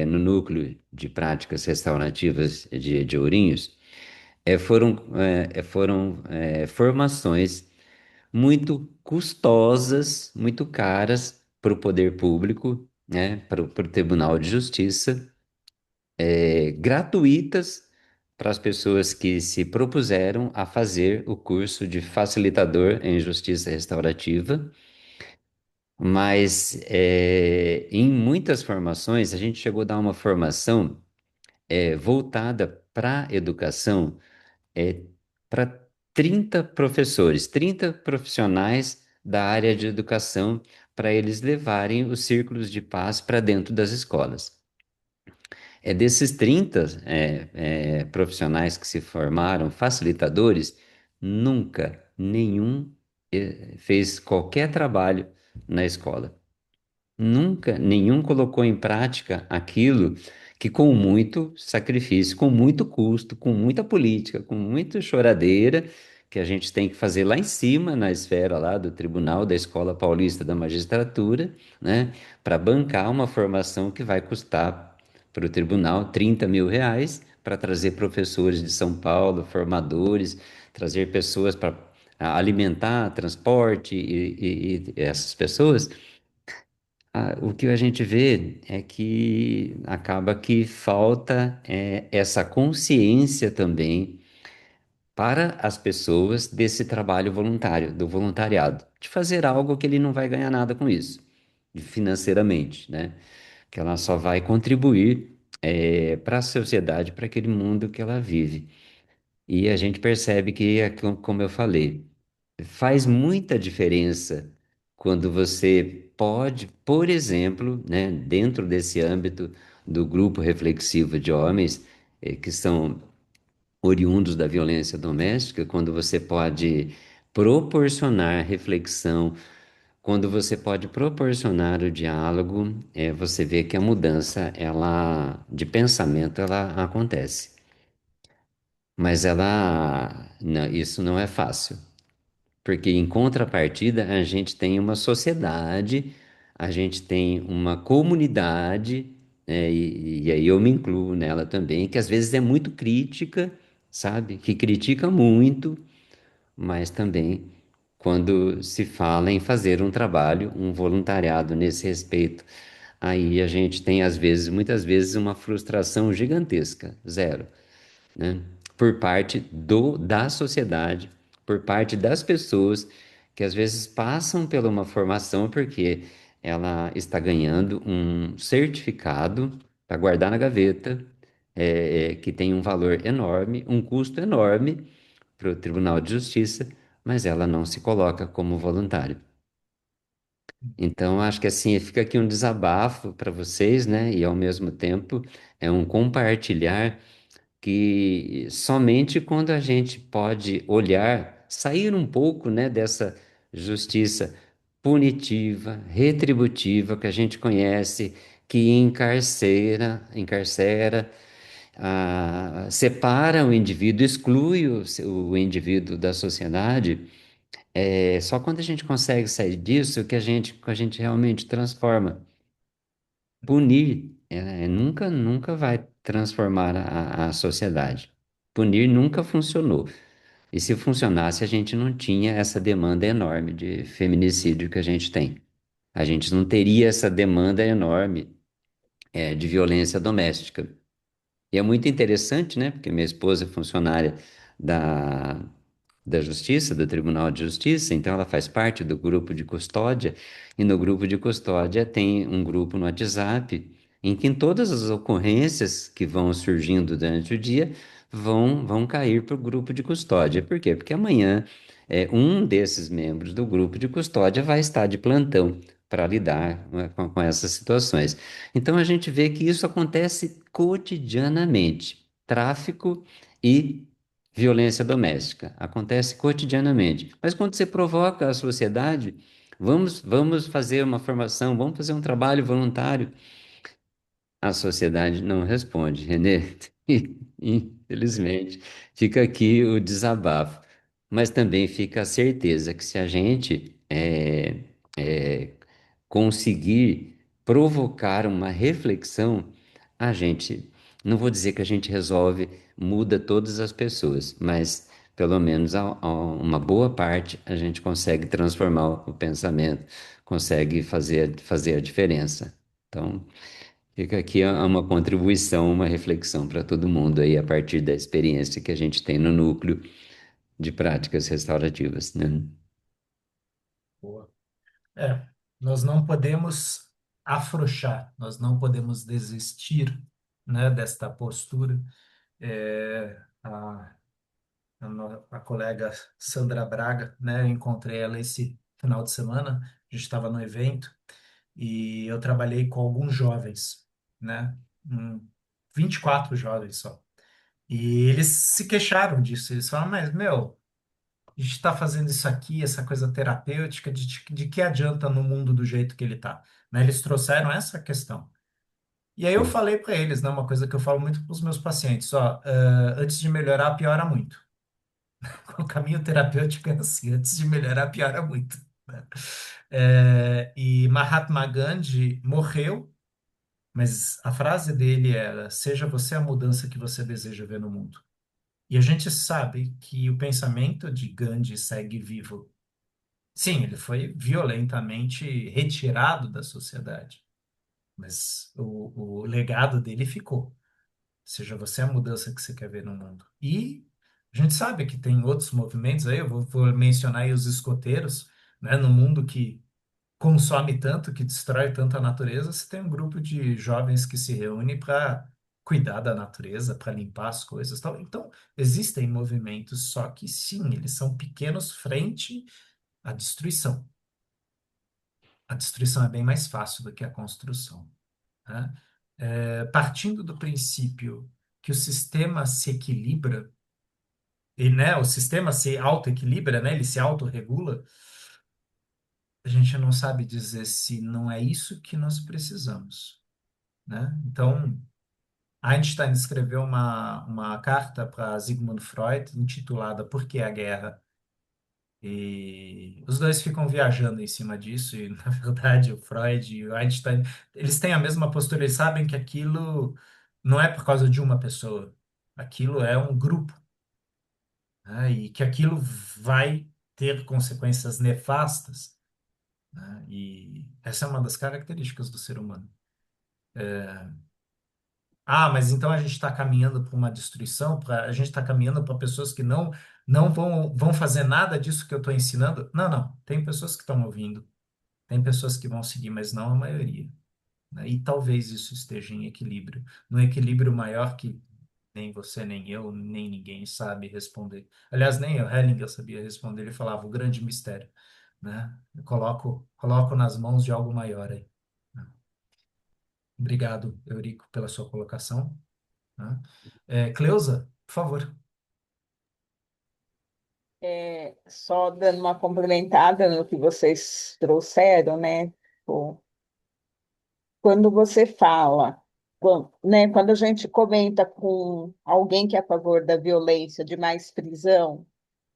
no núcleo de práticas restaurativas de Ourinhos foram formações muito custosas, muito caras para o poder público, né, para o Tribunal de Justiça, gratuitas para as pessoas que se propuseram a fazer o curso de facilitador em justiça restaurativa. Mas em muitas formações, a gente chegou a dar uma formação voltada para a educação para 30 professores, 30 profissionais da área de educação, para eles levarem os círculos de paz para dentro das escolas. Desses 30 profissionais que se formaram, facilitadores, nunca nenhum fez qualquer trabalho na escola. Nunca nenhum colocou em prática aquilo que, com muito sacrifício, com muito custo, com muita política, com muita choradeira, que a gente tem que fazer lá em cima, na esfera lá do Tribunal da Escola Paulista da Magistratura, né, para bancar uma formação que vai custar para o tribunal 30 mil reais, para trazer professores de São Paulo, formadores, trazer pessoas para alimentar, transporte e essas pessoas. O que a gente vê é que acaba que falta essa consciência também para as pessoas desse trabalho voluntário, do voluntariado, de fazer algo que ele não vai ganhar nada com isso, financeiramente, né? Que ela só vai contribuir para a sociedade, para aquele mundo que ela vive. E a gente percebe que, como eu falei, faz muita diferença quando você pode, por exemplo, né, dentro desse âmbito do grupo reflexivo de homens, que são oriundos da violência doméstica, quando você pode proporcionar reflexão, quando você pode proporcionar o diálogo, você vê que a mudança, de pensamento, ela acontece. Mas isso não é fácil. Porque, em contrapartida, a gente tem uma sociedade a gente tem uma comunidade, né, e aí eu me incluo nela também, que às vezes é muito crítica, sabe? Que critica muito, mas também quando se fala em fazer um trabalho, um voluntariado nesse respeito, aí a gente tem às vezes, muitas vezes, uma frustração gigantesca, zero, né? Por parte da sociedade, por parte das pessoas que às vezes passam por uma formação porque ela está ganhando um certificado para guardar na gaveta, que tem um valor enorme, um custo enorme para o Tribunal de Justiça, mas ela não se coloca como voluntário. Então, acho que assim, fica aqui um desabafo para vocês, né? E ao mesmo tempo é um compartilhar que somente quando a gente pode olhar, sair um pouco, né, dessa justiça punitiva, retributiva que a gente conhece, que encarcera, separa o indivíduo, exclui o indivíduo da sociedade. É só quando a gente consegue sair disso que a gente realmente transforma. Punir nunca vai transformar a sociedade. Punir nunca funcionou. E se funcionasse, a gente não tinha essa demanda enorme de feminicídio que a gente tem. A gente não teria essa demanda enorme, de violência doméstica. E é muito interessante, né? Porque minha esposa é funcionária da, da Justiça, do Tribunal de Justiça, então ela faz parte do grupo de custódia, e no grupo de custódia tem um grupo no WhatsApp em que todas as ocorrências que vão surgindo durante o dia vão cair para o grupo de custódia. Por quê? Porque amanhã um desses membros do grupo de custódia vai estar de plantão para lidar, né, com essas situações. Então a gente vê que isso acontece cotidianamente. Tráfico e violência doméstica. Acontece cotidianamente. Mas quando você provoca a sociedade, vamos fazer uma formação, vamos fazer um trabalho voluntário. A sociedade não responde, Renê. Infelizmente, fica aqui o desabafo. Mas também fica a certeza que se a gente conseguir provocar uma reflexão, a gente, não vou dizer que a gente resolve, muda todas as pessoas, mas pelo menos uma boa parte a gente consegue transformar o pensamento, consegue fazer a diferença. Então, fica aqui uma contribuição, uma reflexão para todo mundo aí, a partir da experiência que a gente tem no núcleo de práticas restaurativas, né?
Boa. Nós não podemos afrouxar, nós não podemos desistir, né, desta postura. É, a colega Sandra Braga, né, eu encontrei ela esse final de semana, a gente estava no evento e eu trabalhei com alguns jovens, né, 24 jovens só. E eles se queixaram disso, eles falaram, mas, meu, a gente está fazendo isso aqui, essa coisa terapêutica, de que adianta no mundo do jeito que ele está? Né? Eles trouxeram essa questão. E aí eu
Sim.
falei para eles, né, uma coisa que eu falo muito para os meus pacientes, ó, antes de melhorar, piora muito. O caminho terapêutico é assim, antes de melhorar, piora muito. Né? E Mahatma Gandhi morreu, mas a frase dele era: seja você a mudança que você deseja ver no mundo. E a gente sabe que o pensamento de Gandhi segue vivo. Sim, ele foi violentamente retirado da sociedade, mas o legado dele ficou. Seja você a mudança que você quer ver no mundo. E a gente sabe que tem outros movimentos aí, eu vou mencionar aí os escoteiros, né, no mundo que consome tanto, que destrói tanto a natureza, você tem um grupo de jovens que se reúne para cuidar da natureza, para limpar as coisas, tal. Então, existem movimentos, só que sim, eles são pequenos frente à destruição. A destruição é bem mais fácil do que a construção, né? Partindo do princípio que o sistema se equilibra, e, né, o sistema se autoequilibra, né, ele se autorregula, a gente não sabe dizer se não é isso que nós precisamos, né? Então, Einstein escreveu uma carta para Sigmund Freud intitulada Por que a Guerra? E os dois ficam viajando em cima disso, e na verdade o Freud e o Einstein, eles têm a mesma postura, eles sabem que aquilo não é por causa de uma pessoa, aquilo é um grupo, né? E que aquilo vai ter consequências nefastas, né? E essa é uma das características do ser humano. Ah, mas então a gente está caminhando para uma destruição, a gente está caminhando para pessoas que não vão fazer nada disso que eu estou ensinando? Não, não. Tem pessoas que estão ouvindo, tem pessoas que vão seguir, mas não a maioria, né? E talvez isso esteja em equilíbrio, num equilíbrio maior que nem você, nem eu, nem ninguém sabe responder. Aliás, nem eu, Hellinger sabia responder. Ele falava o grande mistério, né? Eu coloco nas mãos de algo maior aí, né? Obrigado, Eurico, pela sua colocação, né? Cleusa, por favor.
Só dando uma complementada no que vocês trouxeram, né? Tipo, quando você fala, né, quando a gente comenta com alguém que é a favor da violência, de mais prisão,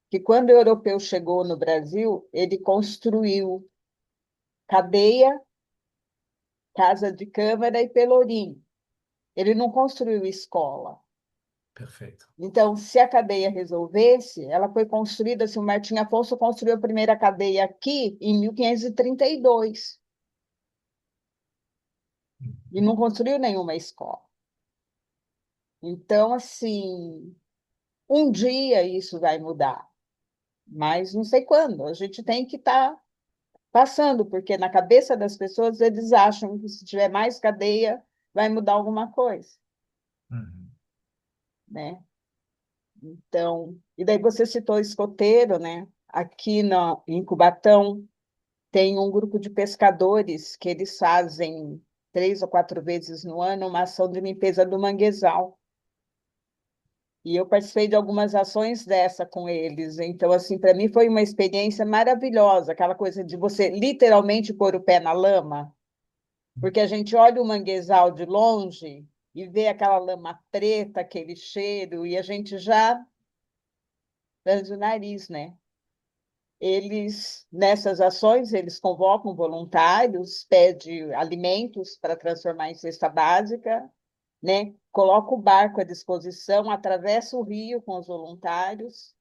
que quando o europeu chegou no Brasil, ele construiu cadeia, casa de câmara e pelourinho. Ele não construiu escola.
Perfeito.
Então, se a cadeia resolvesse, ela foi construída, assim, o Martim Afonso construiu a primeira cadeia aqui em 1532 e não construiu nenhuma escola. Então, assim, um dia isso vai mudar, mas não sei quando. A gente tem que estar passando, porque na cabeça das pessoas eles acham que se tiver mais cadeia vai mudar alguma coisa,
Uhum.
né? Então, e daí você citou escoteiro, né? Aqui em Cubatão tem um grupo de pescadores que eles fazem 3 ou 4 vezes no ano uma ação de limpeza do manguezal. E eu participei de algumas ações dessa com eles. Então, assim, para mim foi uma experiência maravilhosa, aquela coisa de você literalmente pôr o pé na lama, porque a gente olha o manguezal de longe e vê aquela lama preta, aquele cheiro, e a gente já perde o nariz, né? Eles, nessas ações, eles convocam voluntários, pedem alimentos para transformar em cesta básica, né? Coloca o barco à disposição, atravessa o rio com os voluntários.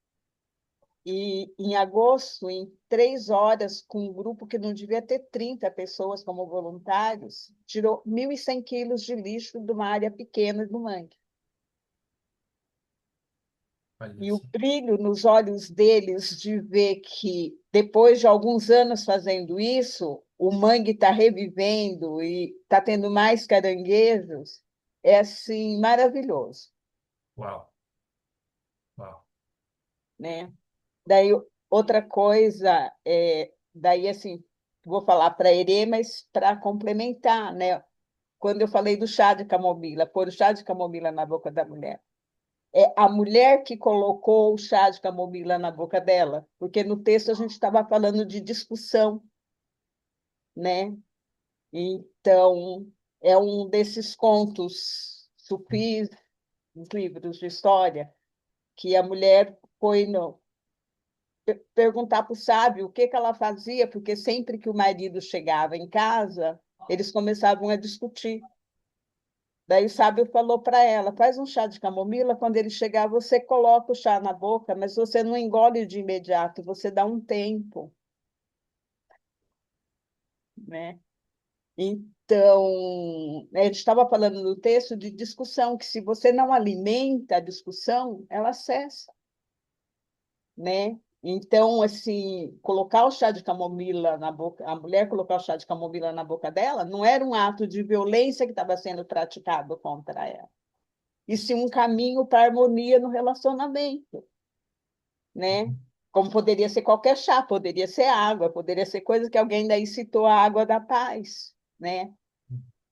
E em agosto, em 3 horas, com um grupo que não devia ter 30 pessoas como voluntários, tirou 1.100 quilos de lixo de uma área pequena do mangue.
Olha
E o
só.
brilho nos olhos deles de ver que, depois de alguns anos fazendo isso, o mangue está revivendo e está tendo mais caranguejos, é assim maravilhoso,
Uau, uau.
né? Daí outra coisa daí assim, vou falar para Erê, mas para complementar, né? Quando eu falei do chá de camomila, pôr o chá de camomila na boca da mulher. É a mulher que colocou o chá de camomila na boca dela, porque no texto a gente estava falando de discussão, né? Então, é um desses contos sufis, os livros de história, que a mulher foi perguntar para o sábio o que que ela fazia, porque sempre que o marido chegava em casa, eles começavam a discutir. Daí o sábio falou para ela: faz um chá de camomila, quando ele chegar, você coloca o chá na boca, mas você não engole de imediato, você dá um tempo, né? Então, a gente estava falando no texto de discussão, que se você não alimenta a discussão, ela cessa, né? Então, assim, colocar o chá de camomila na boca, a mulher colocar o chá de camomila na boca dela, não era um ato de violência que estava sendo praticado contra ela, e sim um caminho para a harmonia no relacionamento, né? Como poderia ser qualquer chá, poderia ser água, poderia ser coisa que alguém daí citou, a água da paz, né?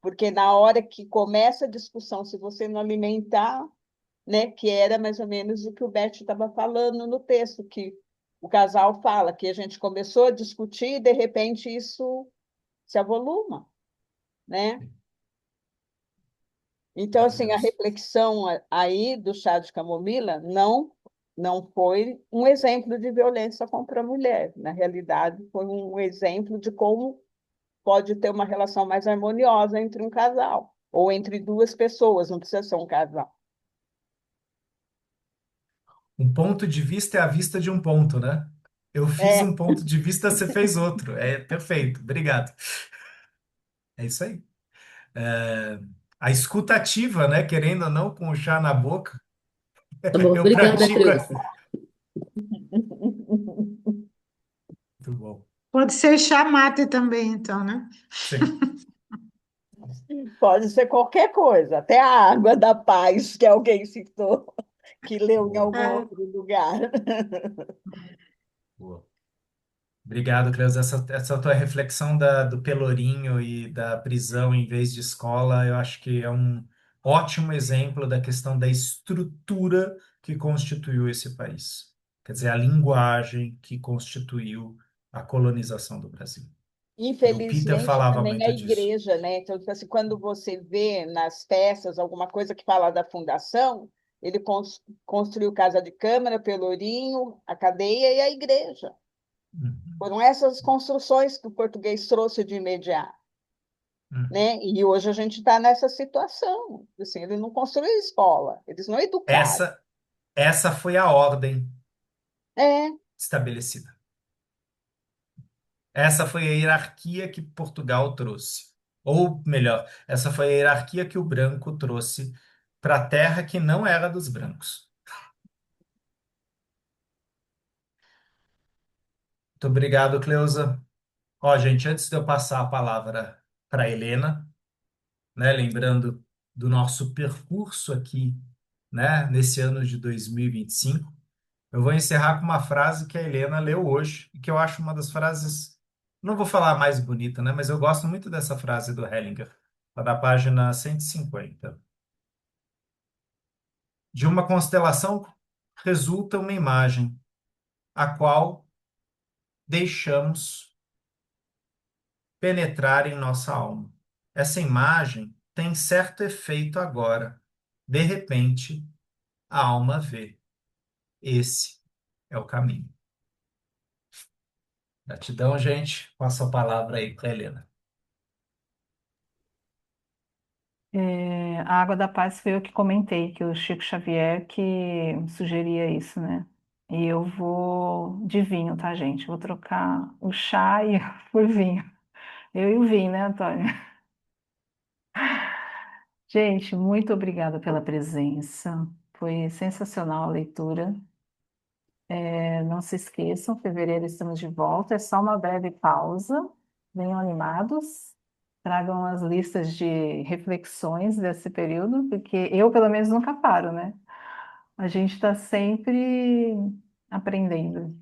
Porque na hora que começa a discussão, se você não alimentar, né, que era mais ou menos o que o Bert estava falando no texto, que o casal fala, que a gente começou a discutir e, de repente, isso se avoluma, né? Então, assim, a
Maravilhoso.
reflexão aí do chá de camomila, não não foi um exemplo de violência contra a mulher. Na realidade, foi um exemplo de como pode ter uma relação mais harmoniosa entre um casal, ou entre duas pessoas, não precisa ser um casal.
Um ponto de vista é a vista de um ponto, né? Eu fiz
É,
um ponto de vista, você fez outro. É perfeito. Obrigado. É isso aí. É, a escutativa, né? Querendo ou não, com o chá na boca,
Tá bom,
eu
obrigada,
pratico.
Cleusa.
Muito bom.
Pode ser chamate também, então, né?
Sim.
pode ser qualquer coisa, até a água da paz que alguém citou, que leu em
Boa,
algum
É,
outro lugar.
boa. Obrigado, Cleusa. Essa tua reflexão do Pelourinho e da prisão em vez de escola, eu acho que é um ótimo exemplo da questão da estrutura que constituiu esse país. Quer dizer, a linguagem que constituiu a colonização do Brasil. E o Peter
Infelizmente,
falava
também a
muito disso.
igreja, né? Então, tipo assim, quando você vê nas peças alguma coisa que fala da fundação, ele construiu Casa de Câmara, Pelourinho, a cadeia e a igreja.
Uhum,
Foram essas construções que o português trouxe de imediato,
uhum.
né? E hoje a gente está nessa situação. Assim, ele não construiu escola, eles não educaram.
Essa, essa foi a ordem
É,
estabelecida. Essa foi a hierarquia que Portugal trouxe. Ou melhor, essa foi a hierarquia que o branco trouxe para a terra que não era dos brancos. Muito obrigado, Cleusa. Ó, gente, antes de eu passar a palavra para Helena, né, lembrando do nosso percurso aqui, né, nesse ano de 2025, eu vou encerrar com uma frase que a Helena leu hoje e que eu acho uma das frases, não vou falar a mais bonita, né, mas eu gosto muito dessa frase do Hellinger, lá da página 150. De uma constelação resulta uma imagem, a qual deixamos penetrar em nossa alma. Essa imagem tem certo efeito agora. De repente, a alma vê. Esse é o caminho. Gratidão, gente. Passo a palavra aí para Helena.
A Água da Paz foi eu que comentei, que o Chico Xavier que sugeria isso, né? E eu vou de vinho, tá, gente? Vou trocar o chá por vinho. Eu e o vinho, né, Antônio? Gente, muito obrigada pela presença. Foi sensacional a leitura. Não se esqueçam, fevereiro estamos de volta. É só uma breve pausa. Venham animados. Tragam as listas de reflexões desse período, porque eu, pelo menos, nunca paro, né? A gente está sempre aprendendo.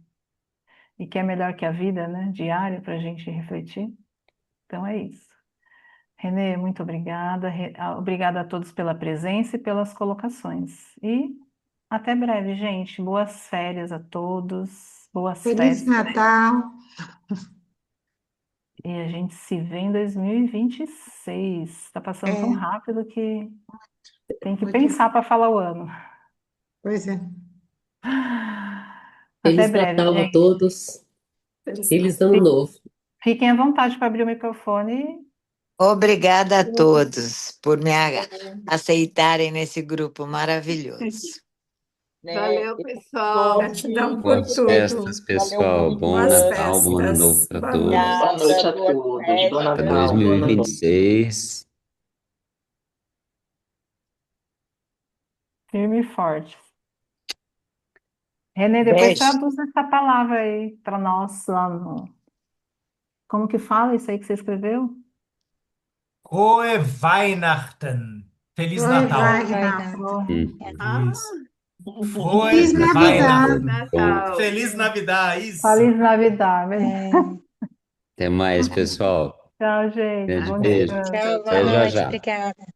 E que é melhor que a vida, né? Diária para a gente refletir. Então é isso. Renê, muito obrigada. Obrigada a todos pela presença e pelas colocações. E até breve, gente. Boas férias a todos. Boas
Feliz
festas.
Natal.
E a gente se vê em 2026. Está passando tão
É,
rápido que tem que
muito.
pensar para falar o ano.
Pois é.
Até
Feliz
breve,
Natal a
gente.
todos. Feliz Ano
Fi-
Novo.
Fiquem à vontade para abrir o microfone.
Obrigada a todos por aceitarem nesse grupo maravilhoso.
né?
Valeu,
Eu
pessoal.
tô
Gratidão
aqui,
por
Boas
tudo.
festas,
valeu
pessoal.
muito,
Bom
Boas
Ana.
Natal, bom Ano Novo
festas.
para
Boa noite.
todos.
Boa noite
Obrigada,
a
boas
todos. Bom
Para
festas.
Natal, bom Ano Novo.
2026.
Firme e forte. Renê, depois
Beijo.
traduz essa palavra aí para nós lá no. Como que fala isso aí que você escreveu?
Hohe Weihnachten. Feliz
Oi,
Natal.
vai,
Vai
Renato.
dar.
Hum,
Ah,
Isso. Frohe
Feliz
Natal,
Navidad.
Weihnachten.
bom.
Natal.
Feliz Navidad, isso.
Feliz Navidad.
É.
Até mais, pessoal.
Tchau, gente.
Grande
Bom
beijo.
descanso.
Tchau, boa
Até já
noite.
já.
Obrigada.